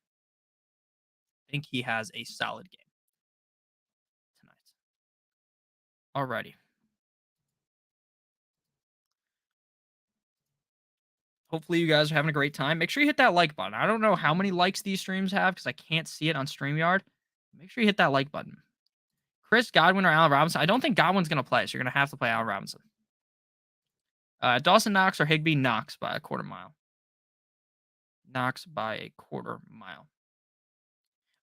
I think he has a solid game tonight. Alrighty. Hopefully you guys are having a great time. Make sure you hit that like button. I don't know how many likes these streams have because I can't see it on StreamYard. Make sure you hit that like button. Chris Godwin or Allen Robinson? I don't think Godwin's going to play, so you're going to have to play Allen Robinson. Dawson Knox or Higbee? Knox by a quarter mile. Knox by a quarter mile.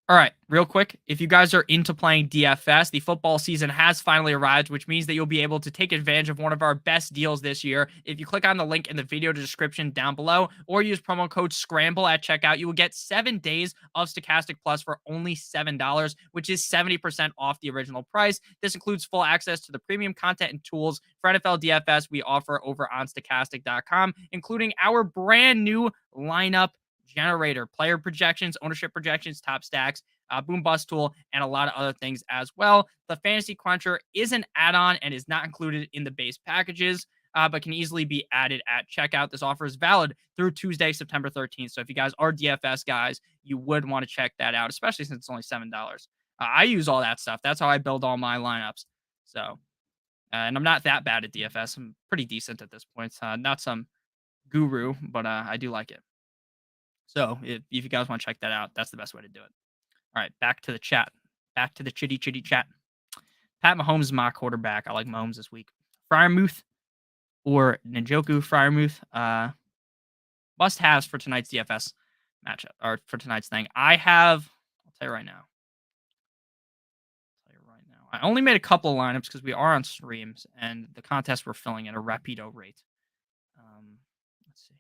All right, real quick, if you guys are into playing DFS, the football season has finally arrived, which means that you'll be able to take advantage of one of our best deals this year. If you click on the link in the video description down below or use promo code SCRAMBLE at checkout, you will get 7 days of Stokastic Plus for only $7, which is 70% off the original price. This includes full access to the premium content and tools for NFL DFS we offer over on Stokastic.com, including our brand new lineup generator, player projections, ownership projections, top stacks, boom bust tool, and a lot of other things as well. The Fantasy Cruncher is an add-on and is not included in the base packages, but can easily be added at checkout. This offer is valid through Tuesday, September 13th. So if you guys are DFS guys, you would want to check that out, especially since it's only $7. I use all that stuff. That's how I build all my lineups. So, and I'm not that bad at DFS. I'm pretty decent at this point. Not some guru, but I do like it. So if you guys want to check that out, that's the best way to do it. All right, back to the chat. Back to the chitty chat. Pat Mahomes is my quarterback. I like Mahomes this week. Freiermuth or Njoku. Freiermuth. Must-haves for tonight's DFS matchup, or for tonight's thing. I'll tell you right now. I only made a couple of lineups because we are on streams, and the contests we're filling at a rapido rate. Let's see.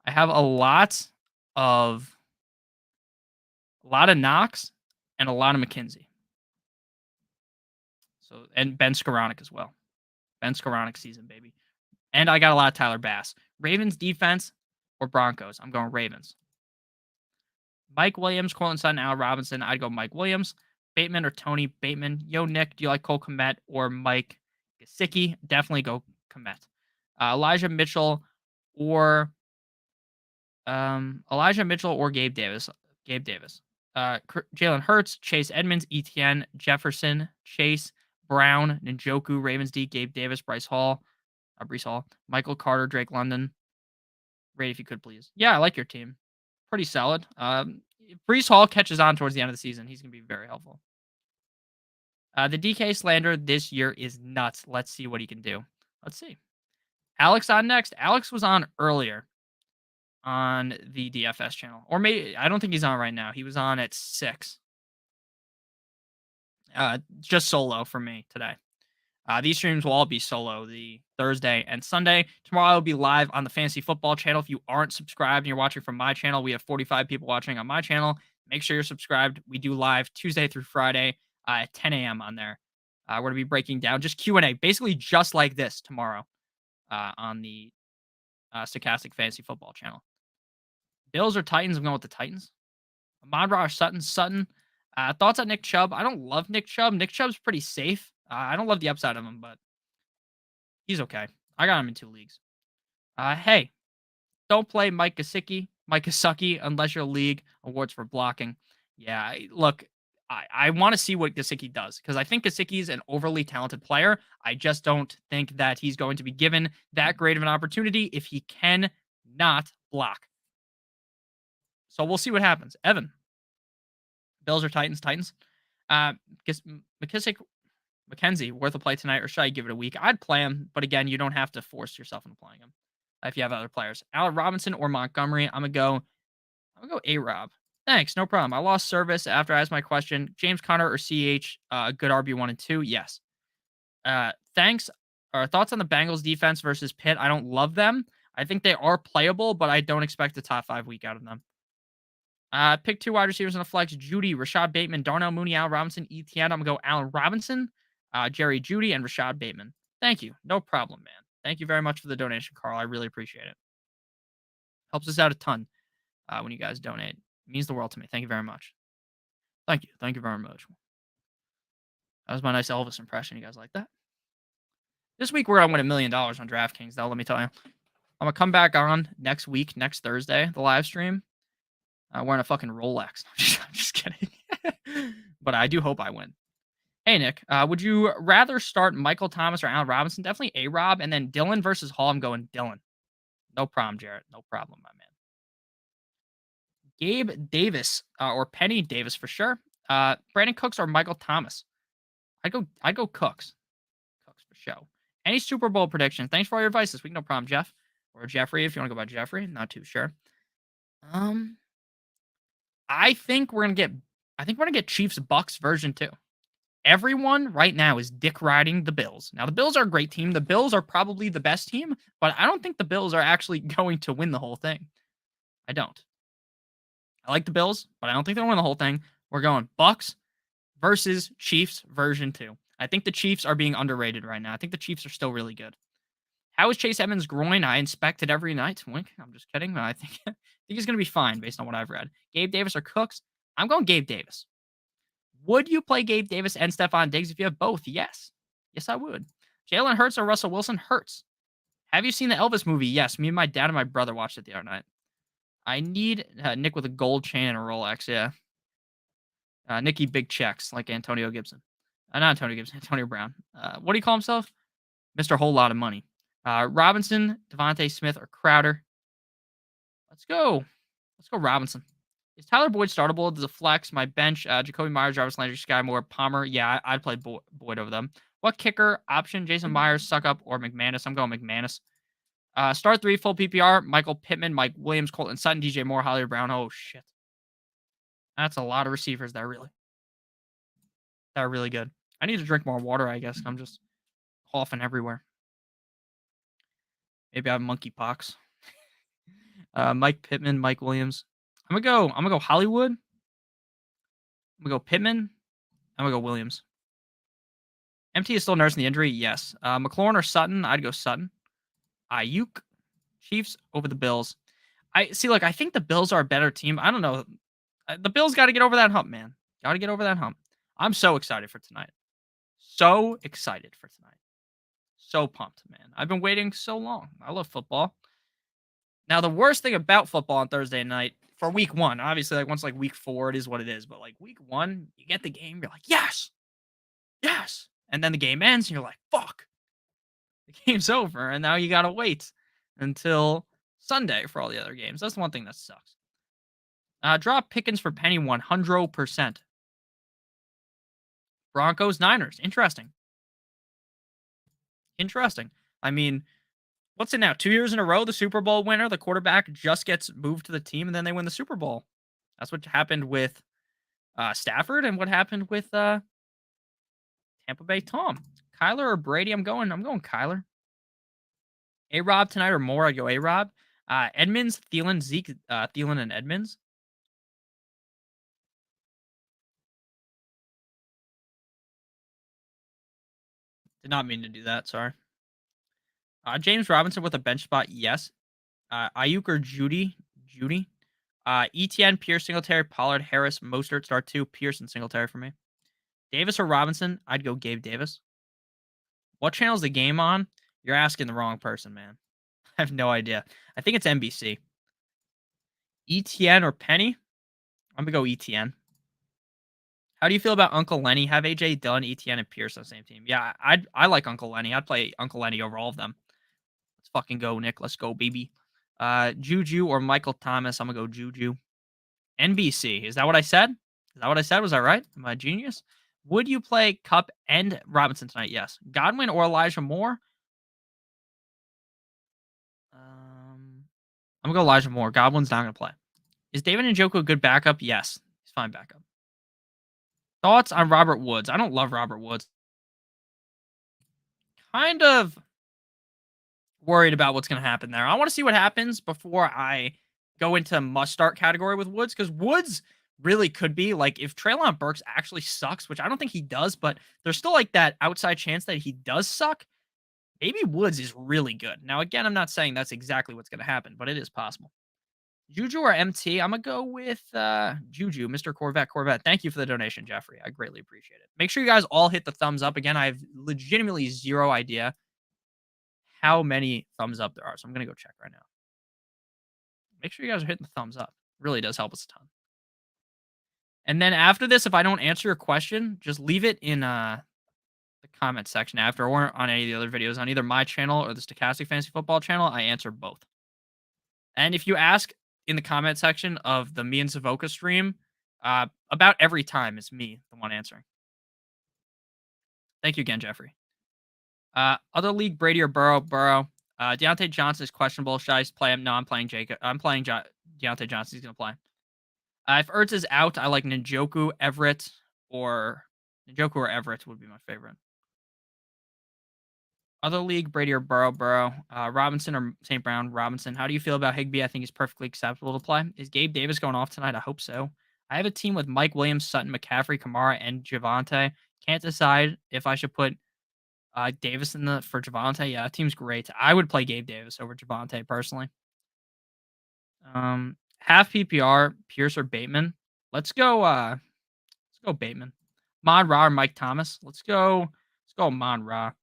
I have a lot of Knox and a lot of McKenzie. So, and Ben Skoranek as well. Ben Skoranek season, baby. And I got a lot of Tyler Bass. Ravens defense or Broncos? I'm going Ravens. Mike Williams, Cortland Sutton, Al Robinson. I'd go Mike Williams. Bateman or Tony Bateman. Yo, Nick, do you like Cole Kmet or Mike Gesicki? Definitely go Kmet. Elijah Mitchell or Gabe Davis. Gabe Davis. Jalen Hurts, Chase Edmonds, Etienne, Jefferson, Chase, Brown, Njoku, Ravens D, Gabe Davis, Brees Hall, Michael Carter, Drake London. Rate if you could, please. Yeah, I like your team. Pretty solid. If Brees Hall catches on towards the end of the season, he's going to be very helpful. The DK slander this year is nuts. Let's see what he can do. Let's see. Alex on next. Alex was on earlier on the DFS channel. Or maybe, I don't think he's on right now. He was on at 6. Just solo for me today. These streams will all be solo the Thursday and Sunday. Tomorrow I will be live on the Fantasy Football channel. If you aren't subscribed and you're watching from my channel, we have 45 people watching on my channel. Make sure you're subscribed. We do live Tuesday through Friday at 10 a.m. on there. We're going to be breaking down just Q&A, basically just like this tomorrow on the Stokastic Fantasy Football channel. Bills or Titans? I'm going with the Titans. Amari or Sutton? Sutton. Thoughts on Nick Chubb? I don't love Nick Chubb. Nick Chubb's pretty safe. I don't love the upside of him, but he's okay. I got him in 2 leagues. Hey, don't play Mike Gesicki unless your league awards for blocking. Yeah, look, I want to see what Gesicki does because I think Gesicki's an overly talented player. I just don't think that he's going to be given that great of an opportunity if he can not block. So we'll see what happens. Evan, Bills or Titans? Titans. McKenzie, worth a play tonight, or should I give it a week? I'd play him, but again, you don't have to force yourself into playing him if you have other players. Allen Robinson or Montgomery? I'm gonna go A-Rob. Thanks, no problem. I lost service after I asked my question. James Conner or CH? Good RB1 and 2. Yes. Thanks. Thoughts on the Bengals defense versus Pitt? I don't love them. I think they are playable, but I don't expect a top 5 week out of them. Pick 2 wide receivers in a flex. Judy, Rashad Bateman, Darnell Mooney, Allen Robinson, ETN. I'm going to go Allen Robinson, Jerry Judy, and Rashad Bateman. Thank you. No problem, man. Thank you very much for the donation, Carl. I really appreciate it. Helps us out a ton when you guys donate. It means the world to me. Thank you very much. Thank you. Thank you very much. That was my nice Elvis impression. You guys like that? This week, we're going to win $1 million on DraftKings, though, let me tell you. I'm going to come back on next week, next Thursday, the live stream. Wearing a fucking Rolex. I'm just kidding. But I do hope I win. Hey, Nick, would you rather start Michael Thomas or Allen Robinson? Definitely A-Rob. And then Dylan versus Hall, I'm going Dylan. No problem, Jarrett. No problem, my man. Gabe Davis or Penny Davis for sure. Brandon Cooks or Michael Thomas? I'd go Cooks. Cooks for show. Any Super Bowl prediction? Thanks for all your advice this week. No problem, Jeff. Or Jeffrey, if you want to go by Jeffrey. Not too sure. I think we're gonna get Chiefs Bucks version 2. Everyone right now is dick riding the Bills. Now the Bills are a great team. The Bills are probably the best team, but I don't think the Bills are actually going to win the whole thing. I don't. I like the Bills, but I don't think they'll win the whole thing. We're going Bucks versus Chiefs version 2. I think the Chiefs are being underrated right now. I think the Chiefs are still really good. How is Chase Edmonds' groin? I inspect it every night. Wink. I'm just kidding. I think he's going to be fine based on what I've read. Gabe Davis or Cooks? I'm going Gabe Davis. Would you play Gabe Davis and Stephon Diggs if you have both? Yes. Yes, I would. Jalen Hurts or Russell Wilson? Hurts. Have you seen the Elvis movie? Yes. Me and my dad and my brother watched it the other night. I need Nick with a gold chain and a Rolex. Yeah. Nicky big checks like Antonio Gibson. Not Antonio Gibson. Antonio Brown. What do you call himself? Mr. Whole Lot of Money. Robinson, Devontae Smith, or Crowder? Let's go. Let's go Robinson. Is Tyler Boyd startable? Does a flex? My bench, Jacoby Myers, Jarvis Landry, Sky Moore, Palmer. Yeah, I'd play Boyd over them. What kicker option? Jason Myers, Suckup, or McManus? I'm going McManus. Start 3, full PPR. Michael Pittman, Mike Williams, Colton Sutton, DJ Moore, Hollywood Brown. Oh, shit. That's a lot of receivers that are really good. I need to drink more water, I guess. I'm just coughing everywhere. Maybe I have monkeypox. Mike Pittman, Mike Williams. I'm gonna go Hollywood. I'm gonna go Pittman. I'm gonna go Williams. MT is still nursing the injury. Yes. McLaurin or Sutton? I'd go Sutton. Ayuk. Chiefs over the Bills. I think the Bills are a better team. I don't know. The Bills got to get over that hump, man. Got to get over that hump. I'm so excited for tonight. So excited for tonight. So pumped, man. I've been waiting so long. I love football. Now, the worst thing about football on Thursday night for week 1, obviously, once week 4, it is what it is. But week 1, you get the game, you're like, yes, yes. And then the game ends, and you're like, fuck. The game's over, and now you got to wait until Sunday for all the other games. That's the one thing that sucks. Drop Pickens for Penny 100%. Broncos, Niners. Interesting. I mean, what's it now? 2 years in a row, the Super Bowl winner, the quarterback just gets moved to the team, and then they win the Super Bowl. That's what happened with Stafford and what happened with Tampa Bay Tom. Kyler or Brady? I'm going Kyler. A-Rob tonight or more? I'd go A-Rob. Edmonds, Thielen, Zeke, Thielen and Edmonds. Did not mean to do that. Sorry. James Robinson with a bench spot. Yes. Ayuk or Judy. Judy. ETN, Pierce, Singletary, Pollard, Harris, Mostert, start 2, Pierce, and Singletary for me. Davis or Robinson? I'd go Gabe Davis. What channel's the game on? You're asking the wrong person, man. I have no idea. I think it's NBC. ETN or Penny? I'm going to go ETN. How do you feel about Uncle Lenny? Have AJ Dillon, ETN, and Pierce on the same team? Yeah, I like Uncle Lenny. I'd play Uncle Lenny over all of them. Let's fucking go, Nick. Let's go, baby. Juju or Michael Thomas? I'm going to go Juju. NBC. Is that what I said? Is that what I said? Was I right? Am I a genius? Would you play Cup and Robinson tonight? Yes. Godwin or Elijah Moore? I'm going to go Elijah Moore. Godwin's not going to play. Is David Njoku a good backup? Yes. He's fine backup. Thoughts on Robert Woods? I don't love Robert Woods. Kind of worried about what's going to happen there. I want to see what happens before I go into must-start category with Woods, because Woods really could be, like, if Treylon Burks actually sucks, which I don't think he does, but there's still, like, that outside chance that he does suck, maybe Woods is really good. Now, again, I'm not saying that's exactly what's going to happen, but it is possible. Juju or MT? I'm going to go with Juju, Mr. Corvette. Thank you for the donation, Jeffrey. I greatly appreciate it. Make sure you guys all hit the thumbs up. Again, I have legitimately zero idea how many thumbs up there are, so I'm going to go check right now. Make sure you guys are hitting the thumbs up. It really does help us a ton. And then after this, if I don't answer your question, just leave it in the comment section after, or on any of the other videos on either my channel or the Stokastic Fantasy Football channel. I answer both. And if you ask in the comment section of the me and Savoka stream, about every time it's me, the one answering. Thank you again, Jeffrey. Other league, Brady or Burrow? Burrow. Deontay Johnson is questionable. Should I play him? No, I'm playing Jacob. I'm playing Deontay Johnson. He's going to play. If Ertz is out, I like Njoku, Everett, or Everett would be my favorite. Other league, Brady or Burrow? Burrow. Robinson or St. Brown? Robinson. How do you feel about Higbee? I think he's perfectly acceptable to play. Is Gabe Davis going off tonight? I hope so. I have a team with Mike Williams, Sutton, McCaffrey, Kamara, and Javonte. Can't decide if I should put Davis for Javonte. Yeah, that team's great. I would play Gabe Davis over Javonte personally. Half PPR, Pierce or Bateman. Let's go Bateman. Mon Ra or Mike Thomas. Let's go Mon Ra.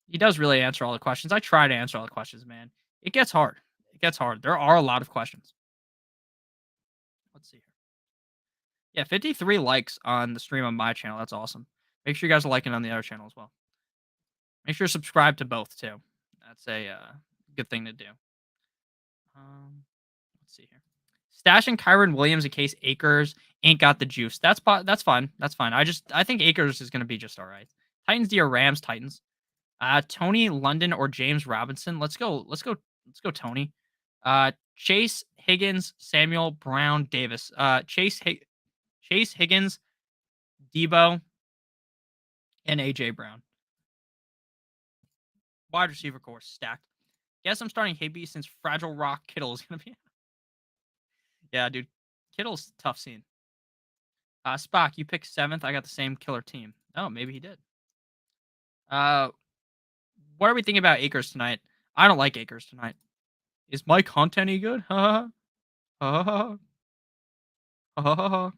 He does really answer all the questions. I try to answer all the questions, man. It gets hard. There are a lot of questions. Let's see here. Yeah, 53 likes on the stream on my channel. That's awesome. Make sure you guys are liking on the other channel as well. Make sure to subscribe to both too. That's a good thing to do. Let's see here. Stashing Kyron Williams in case Akers ain't got the juice. That's fine. That's fine. I think Akers is going to be just all right. Titans D or Rams? Titans. Tony London or James Robinson. Let's go Tony. Chase Higgins, Samuel Brown, Davis. Chase Higgins, Debo, and AJ Brown. Wide receiver course stacked. Guess I'm starting Higbee since Fragile Rock Kittle is gonna be. Yeah, dude, Kittle's tough scene. Spock, you picked 7th. I got the same killer team. Oh, maybe he did. What are we thinking about Akers tonight? I don't like Akers tonight. Is Mike Hunt any good? Ha ha ha ha.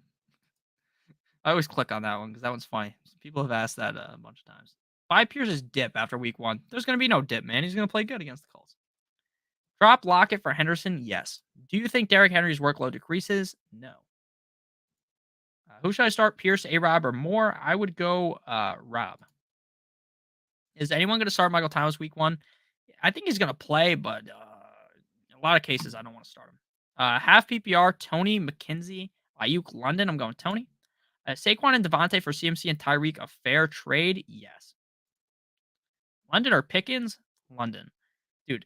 I always click on that one because that one's funny. People have asked that a bunch of times. Why Pierce's dip after week 1? There's going to be no dip, man. He's going to play good against the Colts. Drop Lockett for Henderson? Yes. Do you think Derrick Henry's workload decreases? No. Who should I start? Pierce, A-Rob, or Moore? I would go Rob. Is anyone going to start Michael Thomas week 1? I think he's going to play, but in a lot of cases, I don't want to start him. Half PPR, Tony, McKenzie, Ayuk, London. I'm going Tony. Saquon and Devontae for CMC and Tyreek, a fair trade? Yes. London or Pickens? London. Dude,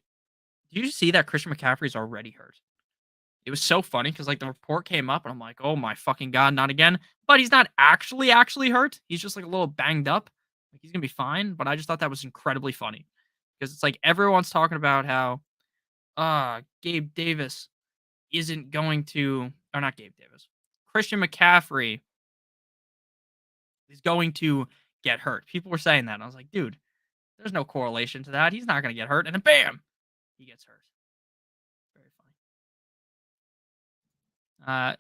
did you see that Christian McCaffrey's already hurt? It was so funny because, like, the report came up and I'm like, oh my fucking God, not again. But he's not actually hurt. He's just, like, a little banged up. Like, he's going to be fine. But I just thought that was incredibly funny because it's like everyone's talking about how Gabe Davis isn't going to, or not Gabe Davis, Christian McCaffrey is going to get hurt. People were saying that. And I was like, dude, There's no correlation to that. He's not going to get hurt. And then bam, he gets hurt. Very funny.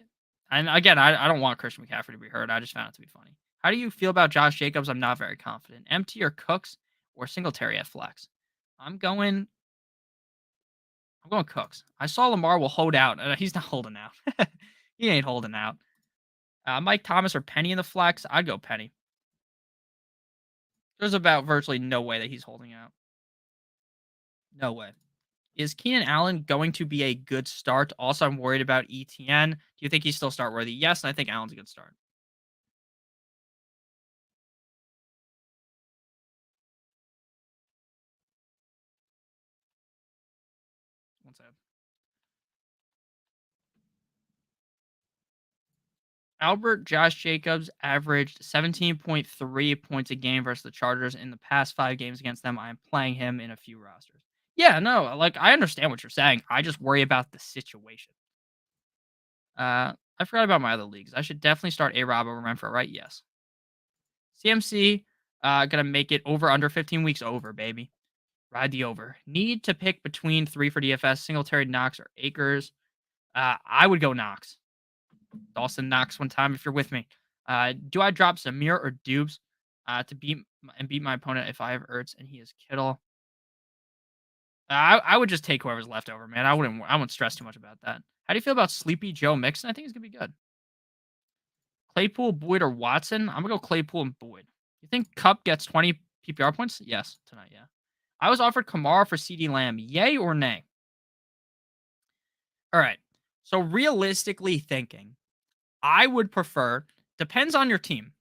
And again, I don't want Christian McCaffrey to be hurt. I just found it to be funny. How do you feel about Josh Jacobs? I'm not very confident. MT or Cooks or Singletary at flex? I'm going Cooks. I saw Lamar will hold out. He's not holding out. He ain't holding out. Mike Thomas or Penny in the flex? I'd go Penny. There's about virtually no way that he's holding out. No way. Is Keenan Allen going to be a good start? Also, I'm worried about ETN. Do you think he's still start worthy? Yes, and I think Allen's a good start. One second. Albert Josh Jacobs averaged 17.3 points a game versus the Chargers in the past 5 games against them. I am playing him in a few rosters. Yeah, no, like I understand what you're saying. I just worry about the situation. I forgot about my other leagues. I should definitely start A-Rob over Renfro, right? Yes. CMC, gonna make it over under 15 weeks over, baby. Ride the over. Need to pick between 3 for DFS, Singletary, Knox, or Akers. I would go Knox. Dawson Knox one time if you're with me. Do I drop Zamir or Dubes to beat my opponent if I have Ertz and he is Kittle? I would just take whoever's left over, man. I wouldn't stress too much about that. How do you feel about Sleepy Joe Mixon? I think he's gonna be good. Claypool, Boyd, or Watson? I'm gonna go Claypool and Boyd. You think Cup gets 20 PPR points? Yes, tonight, yeah. I was offered Kamara for CD Lamb. Yay or nay? All right. So realistically thinking, I would prefer, depends on your team.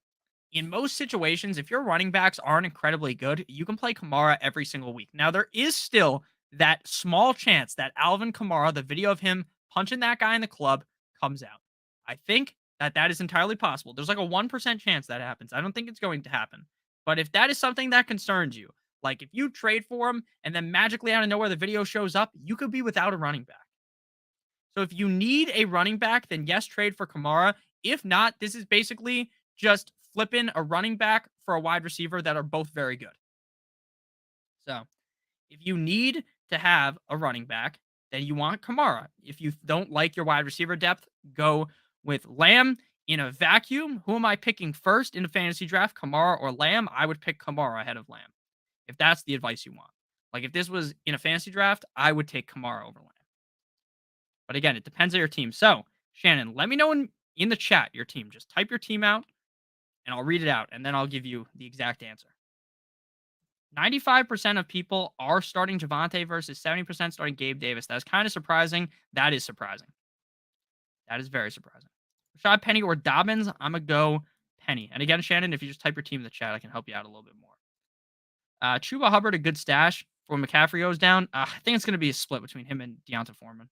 In most situations, if your running backs aren't incredibly good, you can play Kamara every single week. Now, there is still that small chance that Alvin Kamara, the video of him punching that guy in the club, comes out. I think that that is entirely possible. There's like a 1% chance that happens. I don't think it's going to happen. But if that is something that concerns you, like if you trade for him and then magically out of nowhere the video shows up, you could be without a running back. So if you need a running back, then yes, trade for Kamara. If not, this is basically just flipping a running back for a wide receiver that are both very good. So if you need to have a running back, then you want Kamara. If you don't like your wide receiver depth, go with Lamb. In a vacuum, who am I picking first in a fantasy draft, Kamara or Lamb? I would pick Kamara ahead of Lamb, if that's the advice you want. Like if this was in a fantasy draft, I would take Kamara over Lamb. But again, it depends on your team. So, Shannon, let me know in the chat your team. Just type your team out and I'll read it out and then I'll give you the exact answer. 95% of people are starting Javonte versus 70% starting Gabe Davis. That's kind of surprising. That is surprising. That is very surprising. Rashad Penny or Dobbins, I'm going to go Penny. And again, Shannon, if you just type your team in the chat, I can help you out a little bit more. Chuba Hubbard, a good stash for when McCaffrey goes down. I think it's going to be a split between him and Deontay Foreman.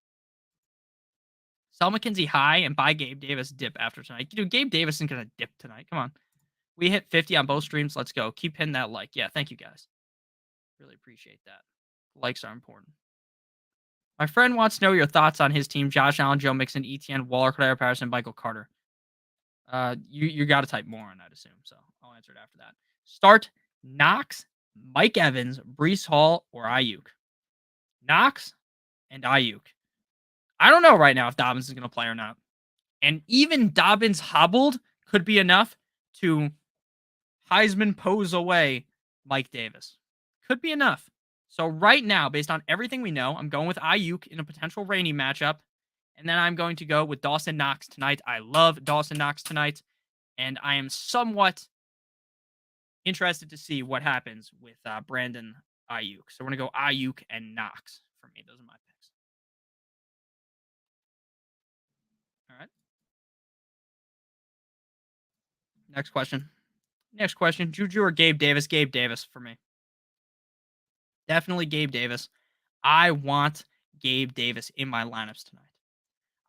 Sell McKenzie high and buy Gabe Davis dip after tonight. Dude, Gabe Davis isn't going to dip tonight. Come on. We hit 50 on both streams. Let's go. Keep hitting that like. Yeah, thank you guys. Really appreciate that. Likes are important. My friend wants to know your thoughts on his team. Josh Allen, Joe Mixon, ETN, Waller, Cordarrelle Patterson, Michael Carter. You got to type more on, I'd assume. So I'll answer it after that. Start Knox, Mike Evans, Breece Hall, or Ayuk. Knox and Ayuk. I don't know right now if Dobbins is going to play or not. And even Dobbins hobbled could be enough to Heisman pose away Mike Davis. Could be enough. So right now, based on everything we know, I'm going with Ayuk in a potential rainy matchup. And then I'm going to go with Dawson Knox tonight. I love Dawson Knox tonight. And I am somewhat interested to see what happens with Brandon Ayuk. So we're going to go Ayuk and Knox for me. Those are my picks. All right. Next question. Juju or Gabe Davis? Gabe Davis for me. Definitely Gabe Davis. I want Gabe Davis in my lineups tonight.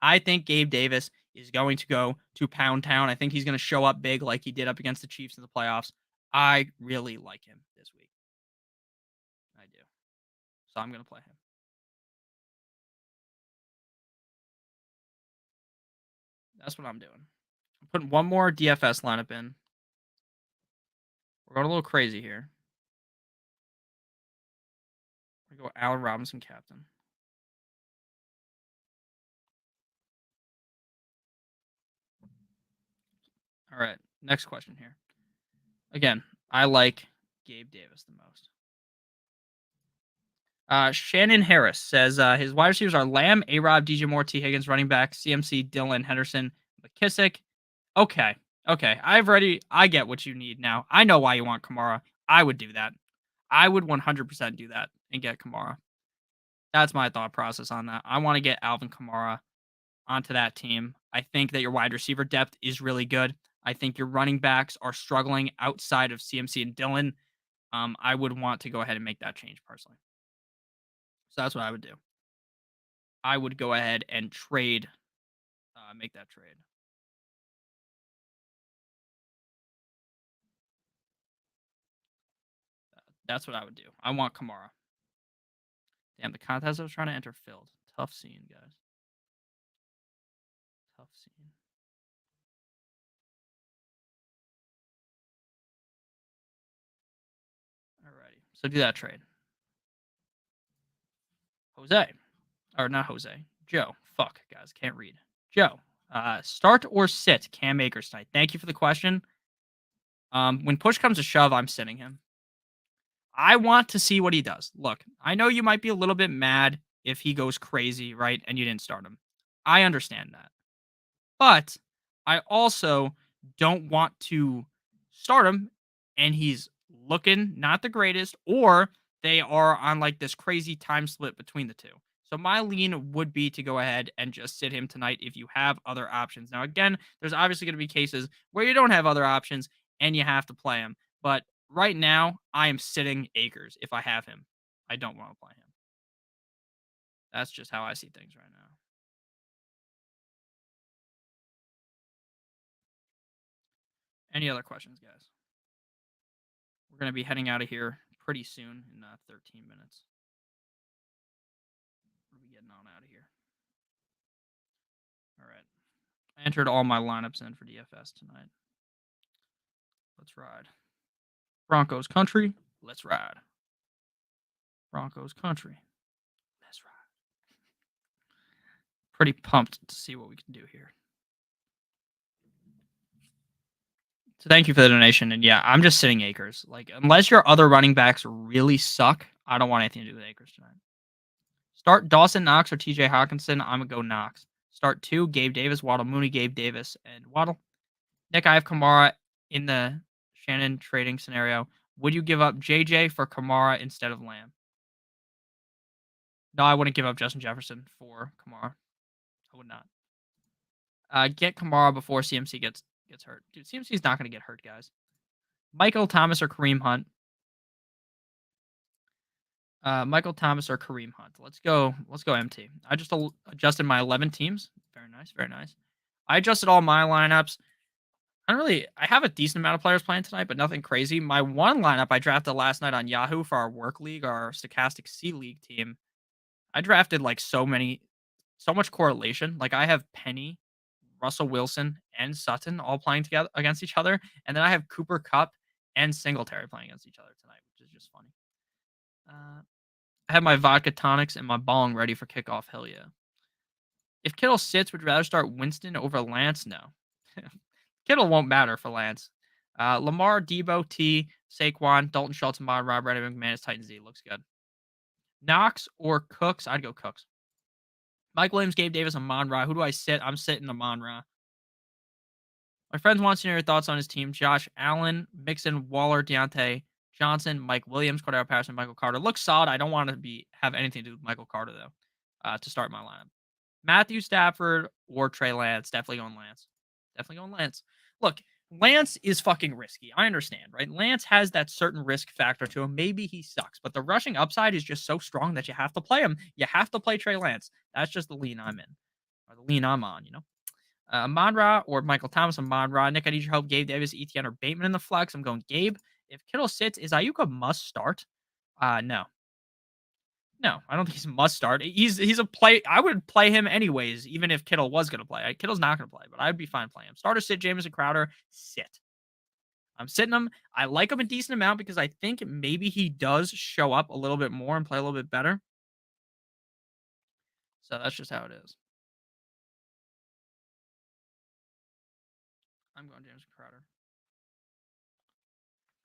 I think Gabe Davis is going to go to Pound Town. I think he's going to show up big like he did up against the Chiefs in the playoffs. I really like him this week. I do. So I'm going to play him. That's what I'm doing. I'm putting one more DFS lineup in. We're going a little crazy here. I go Allen Robinson, captain. All right. Next question here. Again, I like Gabe Davis the most. Shannon Harris says his wide receivers are Lamb, A-Rob, DJ Moore, T. Higgins, running back, CMC, Dillon, Henderson, McKissick. Okay. Okay. I get what you need now. I know why you want Kamara. I would do that. I would 100% do that and get Kamara. That's my thought process on that. I want to get Alvin Kamara onto that team. I think that your wide receiver depth is really good. I think your running backs are struggling outside of CMC and Dillon. I would want to go ahead and make that change personally. So that's what I would do. I would go ahead and make that trade. That's what I would do. I want Kamara. Damn, the contest I was trying to enter filled. Tough scene, guys. Tough scene. Alrighty. So do that trade. Jose. Or not Jose. Joe. Fuck, guys. Can't read. Joe. Start or sit Cam Akers tonight? Thank you for the question. When push comes to shove, I'm sitting him. I want to see what he does. Look, I know you might be a little bit mad if he goes crazy, right? And you didn't start him. I understand that. But I also don't want to start him and he's looking not the greatest, or they are on like this crazy time split between the two. So my lean would be to go ahead and just sit him tonight if you have other options. Now, again, there's obviously going to be cases where you don't have other options and you have to play him. But right now, I am sitting Akers if I have him. I don't want to play him. That's just how I see things right now. Any other questions, guys? We're going to be heading out of here pretty soon in 13 minutes. We'll be getting on out of here. All right. I entered all my lineups in for DFS tonight. Let's ride. Broncos country. Let's ride. Broncos country. Let's ride. Pretty pumped to see what we can do here. So thank you for the donation. And yeah, I'm just sitting Akers. Like, unless your other running backs really suck, I don't want anything to do with Akers tonight. Start Dawson Knox or TJ Hawkinson. I'm going to go Knox. Start 2, Gabe Davis, Waddle Mooney, Gabe Davis, and Waddle. Nick, I have Kamara in the Shannon trading scenario. Would you give up JJ for Kamara instead of Lamb? No, I wouldn't give up Justin Jefferson for Kamara. I would not. Get Kamara before CMC gets hurt. Dude, CMC's not going to get hurt, guys. Michael Thomas or Kareem Hunt? Michael Thomas or Kareem Hunt. Let's go MT. I just adjusted my 11 teams. Very nice, very nice. I adjusted all my lineups. I have a decent amount of players playing tonight, but nothing crazy. My one lineup I drafted last night on Yahoo for our work league, our Stokastic C League team. I drafted like so much correlation. Like I have Penny, Russell Wilson, and Sutton all playing together against each other. And then I have Cooper Kupp and Singletary playing against each other tonight, which is just funny. I have my vodka tonics and my bong ready for kickoff. Hell yeah. If Kittle sits, would you rather start Winston over Lance? No. Kittle won't matter for Lance. Lamar, Debo, T, Saquon, Dalton Schultz, Mod, Rob, Reddy, McManus, Titans, Z. Looks good. Knox or Cooks? I'd go Cooks. Mike Williams, Gabe Davis, Amon Ra. Who do I sit? I'm sitting Amon Ra. My friends wants to know your thoughts on his team. Josh Allen, Mixon, Waller, Deontay, Johnson, Mike Williams, Cordell Patterson, Michael Carter. Looks solid. I don't want to have anything to do with Michael Carter, though, to start my lineup. Matthew Stafford or Trey Lance. Definitely going Lance. Definitely going Lance. Look, Lance is fucking risky. I understand, right? Lance has that certain risk factor to him. Maybe he sucks, but the rushing upside is just so strong that you have to play him. You have to play Trey Lance. That's just the lean I'm in, or the lean I'm on, you know? Amon-Ra or Michael Thomas. Amon-Ra. Nick, I need your help. Gabe Davis, Etienne, or Bateman in the flex. I'm going Gabe. If Kittle sits, is Ayuk a must start? No. No, I don't think he's a must start. He's a play. I would play him anyways, even if Kittle was going to play. Kittle's not going to play, but I'd be fine playing him. Starter sit, Jameson Crowder, sit. I'm sitting him. I like him a decent amount because I think maybe he does show up a little bit more and play a little bit better. So that's just how it is. I'm going James Crowder.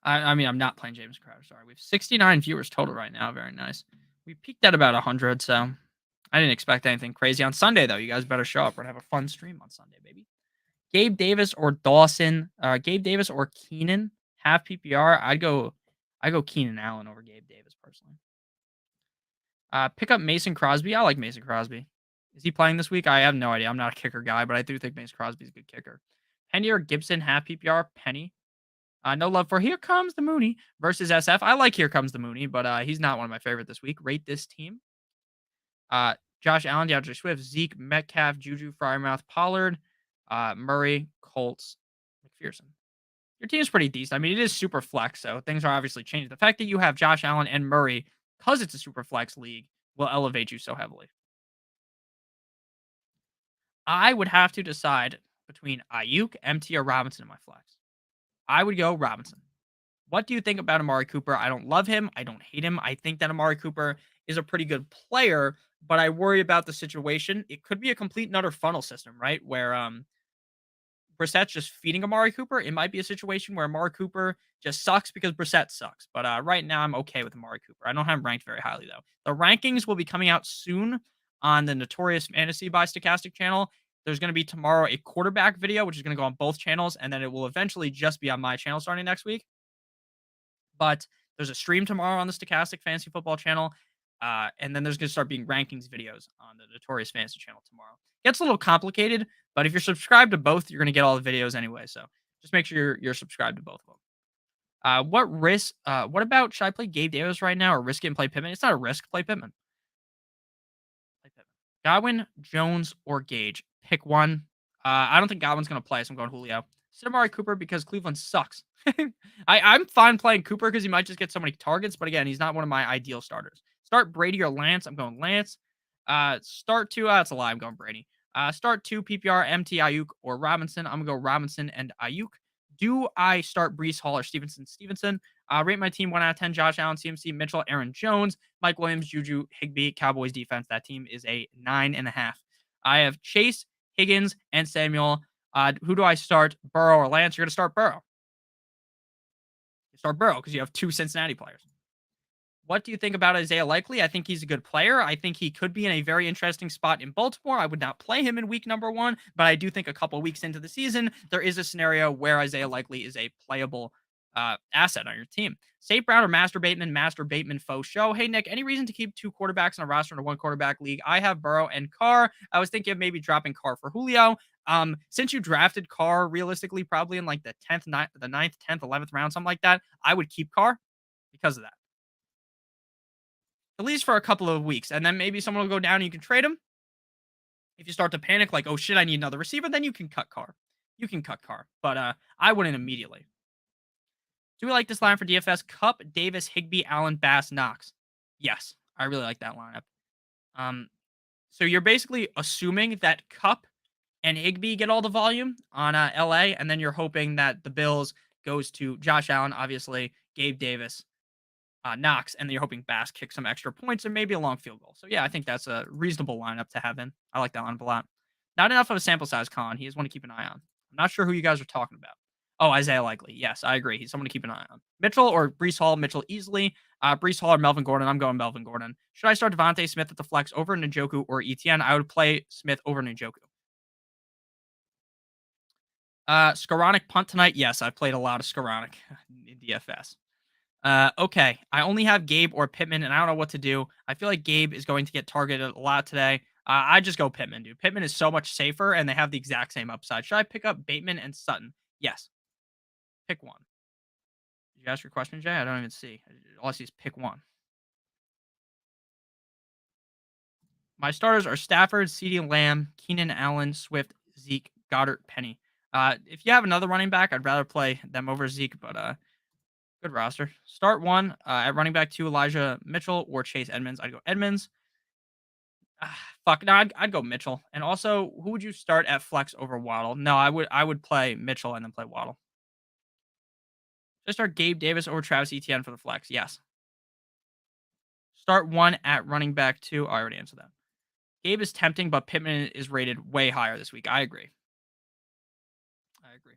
I mean, I'm not playing James Crowder. Sorry. We have 69 viewers total right now. Very nice. We peaked at about 100, so I didn't expect anything crazy on Sunday, though. You guys better show up. We're going to have a fun stream on Sunday, baby. Gabe Davis or Dawson. Gabe Davis or Keenan. Half PPR. I go Keenan Allen over Gabe Davis, personally. Pick up Mason Crosby. I like Mason Crosby. Is he playing this week? I have no idea. I'm not a kicker guy, but I do think Mason Crosby's a good kicker. Penny or Gibson, half PPR. Penny. No love for Here Comes the Mooney versus SF. I like Here Comes the Mooney, but he's not one of my favorite this week. Rate this team. Josh Allen, DeAndre Swift, Zeke, Metcalf, Juju, Frymouth, Pollard, Murray, Colts, McPherson. Your team's pretty decent. I mean, it is super flex, so things are obviously changing. The fact that you have Josh Allen and Murray, because it's a super flex league, will elevate you so heavily. I would have to decide between Ayuk, MT, or Robinson in my flex. I would go Robinson. What do you think about Amari Cooper? I don't love him. I don't hate him. I think that Amari Cooper is a pretty good player, but I worry about the situation. It could be a complete and utter funnel system, right? Where Brissett's just feeding Amari Cooper. It might be a situation where Amari Cooper just sucks because Brissett sucks. But right now, I'm okay with Amari Cooper. I don't have him ranked very highly, though. The rankings will be coming out soon on the Notorious Fantasy by Stokastic channel. There's going to be tomorrow a quarterback video, which is going to go on both channels, and then it will eventually just be on my channel starting next week. But there's a stream tomorrow on the Stokastic Fantasy Football channel. And then there's going to start being rankings videos on the Notorious Fantasy channel tomorrow. Gets a little complicated, but if you're subscribed to both, you're going to get all the videos anyway. So just make sure you're subscribed to both of them. What about, should I play Gabe Davis right now or risk it and play Pittman? It's not a risk. Play Pittman. Play Pittman. Godwin, Jones, or Gage. Pick one. I don't think Godwin's going to play, so I'm going Julio. Sit Amari Cooper because Cleveland sucks. I'm fine playing Cooper because he might just get so many targets, but again, he's not one of my ideal starters. Start Brady or Lance. I'm going Lance. Start two. That's a lie. I'm going Brady. Start two PPR, MT, Ayuk, or Robinson. I'm going to go Robinson and Ayuk. Do I start Brees Hall or Stevenson? Rate my team 1 out of 10. Josh Allen, CMC, Mitchell, Aaron Jones, Mike Williams, Juju, Higbee, Cowboys defense. That team is a 9.5. I have Chase, Higgins, and Samuel. Who do I start? Burrow or Lance? You're going to start Burrow. You start Burrow because you have two Cincinnati players. What do you think about Isaiah Likely? I think he's a good player. I think he could be in a very interesting spot in Baltimore. I would not play him in week number 1, but I do think a couple weeks into the season, there is a scenario where Isaiah Likely is a playable asset on your team. St. Brown or Master Bateman faux show. Hey, Nick, any reason to keep 2 quarterbacks on a roster in a 1 quarterback league? I have Burrow and Carr. I was thinking of maybe dropping Carr for Julio. Since you drafted Carr realistically, probably in like the 10th, the 9th, 10th, 11th round, something like that, I would keep Carr because of that. At least for a couple of weeks. And then maybe someone will go down and you can trade him. If you start to panic, like, oh shit, I need another receiver, then you can cut Carr. You can cut Carr. But I wouldn't immediately. Do we like this line for DFS? Cup, Davis, Higbee, Allen, Bass, Knox. Yes, I really like that lineup. So you're basically assuming that Cup and Higbee get all the volume on LA, and then you're hoping that the Bills goes to Josh Allen, obviously, Gabe Davis, Knox, and then you're hoping Bass kicks some extra points and maybe a long field goal. So yeah, I think that's a reasonable lineup to have in. I like that lineup a lot. Not enough of a sample size, Colin. He is one to keep an eye on. I'm not sure who you guys are talking about. Oh, Isaiah Likely. Yes, I agree. He's someone to keep an eye on. Mitchell or Brees Hall? Mitchell easily. Brees Hall or Melvin Gordon? I'm going Melvin Gordon. Should I start Devontae Smith at the flex over Njoku or ETN? I would play Smith over Njoku. Skoranek punt tonight? Yes, I've played a lot of Skoranek in DFS. Okay. I only have Gabe or Pittman, and I don't know what to do. I feel like Gabe is going to get targeted a lot today. I just go Pittman, dude. Pittman is so much safer, and they have the exact same upside. Should I pick up Bateman and Sutton? Yes. Pick one. Did you ask your question, Jay? I don't even see. All I see is pick one. My starters are Stafford, CeeDee Lamb, Keenan Allen, Swift, Zeke, Goddard, Penny. If you have another running back, I'd rather play them over Zeke, but good roster. Start one at running back 2, Elijah Mitchell or Chase Edmonds. I'd go Edmonds. Fuck, no, I'd go Mitchell. And also, who would you start at flex over Waddle? No, I would play Mitchell and then play Waddle. Just start Gabe Davis over Travis Etienne for the flex. Yes. Start one at running back 2. I already answered that. Gabe is tempting, but Pittman is rated way higher this week. I agree. I agree.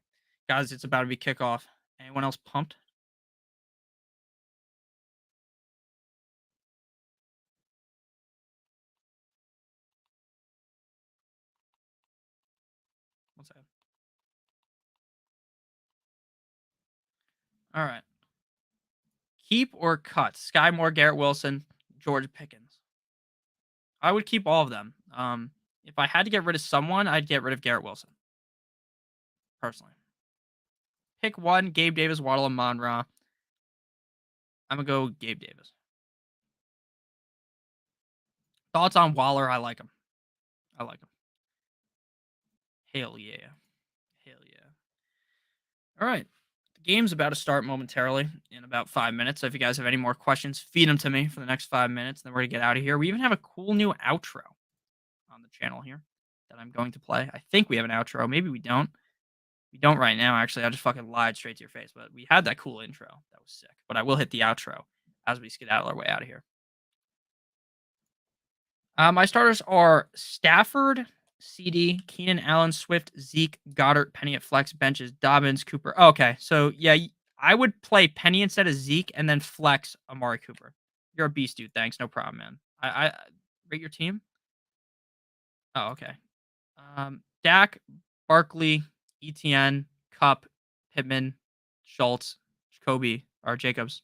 Guys, it's about to be kickoff. Anyone else pumped? One second. All right. Keep or cut? Sky Moore, Garrett Wilson, George Pickens. I would keep all of them. If I had to get rid of someone, I'd get rid of Garrett Wilson. Personally. Pick one, Gabe Davis, Waddle, and Monra. I'm going to go Gabe Davis. Thoughts on Waller? I like him. I like him. Hell yeah. Hell yeah. All right. The game's about to start momentarily in about 5 minutes. So if you guys have any more questions, feed them to me for the next 5 minutes. Then we're going to get out of here. We even have a cool new outro on the channel here that I'm going to play. I think we have an outro. Maybe we don't. We don't right now, actually. I just fucking lied straight to your face. But we had that cool intro. That was sick. But I will hit the outro as we skedaddle our way out of here. My starters are Stafford, CD, Keenan Allen, Swift, Zeke, Goddard, Penny at flex, benches, Dobbins, Cooper. Oh, okay, so yeah, I would play Penny instead of Zeke and then flex Amari Cooper. You're a beast, dude. Thanks, no problem, man. I rate your team. Oh, okay. Dak, Barkley, ETN, Cup, Pittman, Schultz, Jacoby or Jacobs,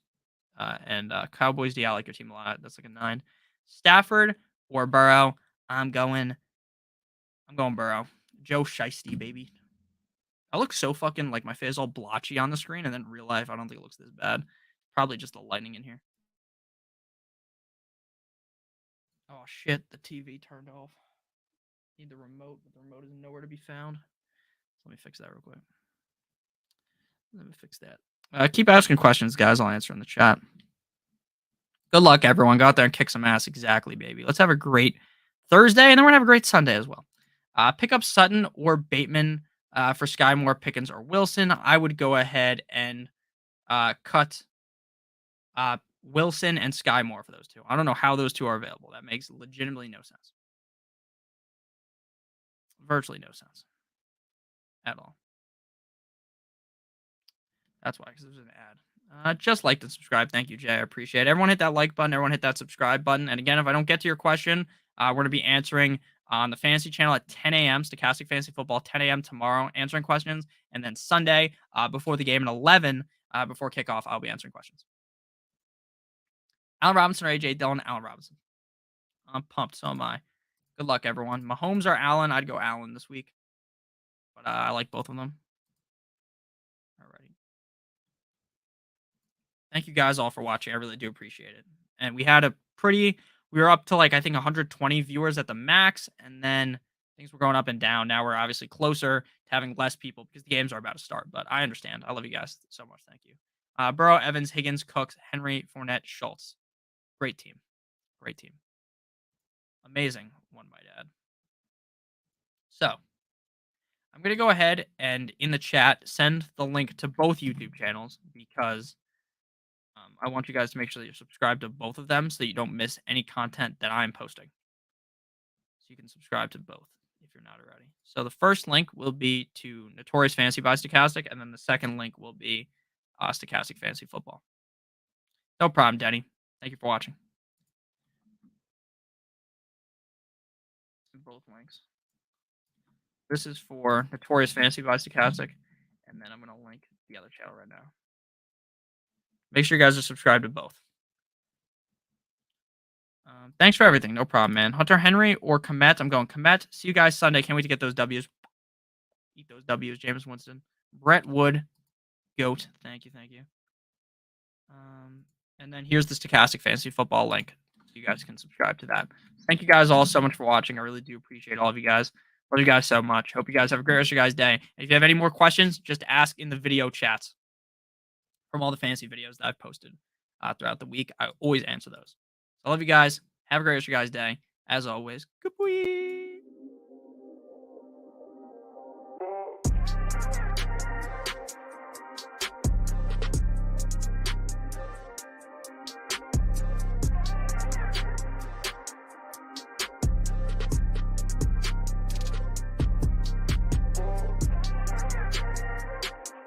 and Cowboys. I like your team a lot. That's like a 9. Stafford or Burrow. I'm going Burrow. Joe Shiesty, baby. I look so fucking like my face all blotchy on the screen, and then in real life, I don't think it looks this bad. Probably just the lighting in here. Oh shit, the TV turned off. Need the remote, but the remote is nowhere to be found. Let me fix that real quick. Let me fix that. Keep asking questions, guys. I'll answer in the chat. Good luck, everyone. Go out there and kick some ass. Exactly, baby. Let's have a great Thursday, and then we're going to have a great Sunday as well. Pick up Sutton or Bateman for Sky Moore, Pickens, or Wilson. I would go ahead and cut Wilson and Sky Moore for those two. I don't know how those two are available. That makes legitimately no sense. Virtually no sense at all. That's why, because there's an ad. Just like and subscribe. Thank you, Jay. I appreciate it. Everyone hit that like button. Everyone hit that subscribe button. And again, if I don't get to your question, we're going to be answering on the fantasy channel at 10 a.m. Stokastic Fantasy Football, 10 a.m. tomorrow, answering questions. And then Sunday, before the game at 11, before kickoff, I'll be answering questions. Allen Robinson or AJ Dillon? Allen Robinson. I'm pumped. So am I. Good luck, everyone. Mahomes or Allen? I'd go Allen this week. But I like both of them. Alrighty. Thank you guys all for watching. I really do appreciate it. And we had we were up to like, I think 120 viewers at the max. And then things were going up and down. Now we're obviously closer to having less people because the games are about to start. But I understand. I love you guys so much. Thank you. Burrow, Evans, Higgins, Cooks, Henry, Fournette, Schultz. Great team. Great team. Amazing, one might add. So I'm going to go ahead and in the chat, send the link to both YouTube channels because I want you guys to make sure that you're subscribed to both of them so that you don't miss any content that I'm posting. So you can subscribe to both if you're not already. So the first link will be to Notorious Fantasy by Stokastic, and then the second link will be Stokastic Fantasy Football. No problem, Denny. Thank you for watching. Both links. This is for Notorious Fantasy by Stokastic, and then I'm going to link the other channel right now. Make sure you guys are subscribed to both. Thanks for everything. No problem, man. Hunter Henry or Komet? I'm going Komet. See you guys Sunday. Can't wait to get those W's. Eat those W's. James Winston. Brett Wood. Goat. Thank you. Thank you. And then here's the Stokastic Fantasy Football link. So you guys can subscribe to that. Thank you guys all so much for watching. I really do appreciate all of you guys. Love you guys so much. Hope you guys have a great rest of your guys' day. And if you have any more questions, just ask in the video chats from all the fantasy videos that I've posted throughout the week. I always answer those. I love you guys. Have a great rest of your guys' day. As always, good boy.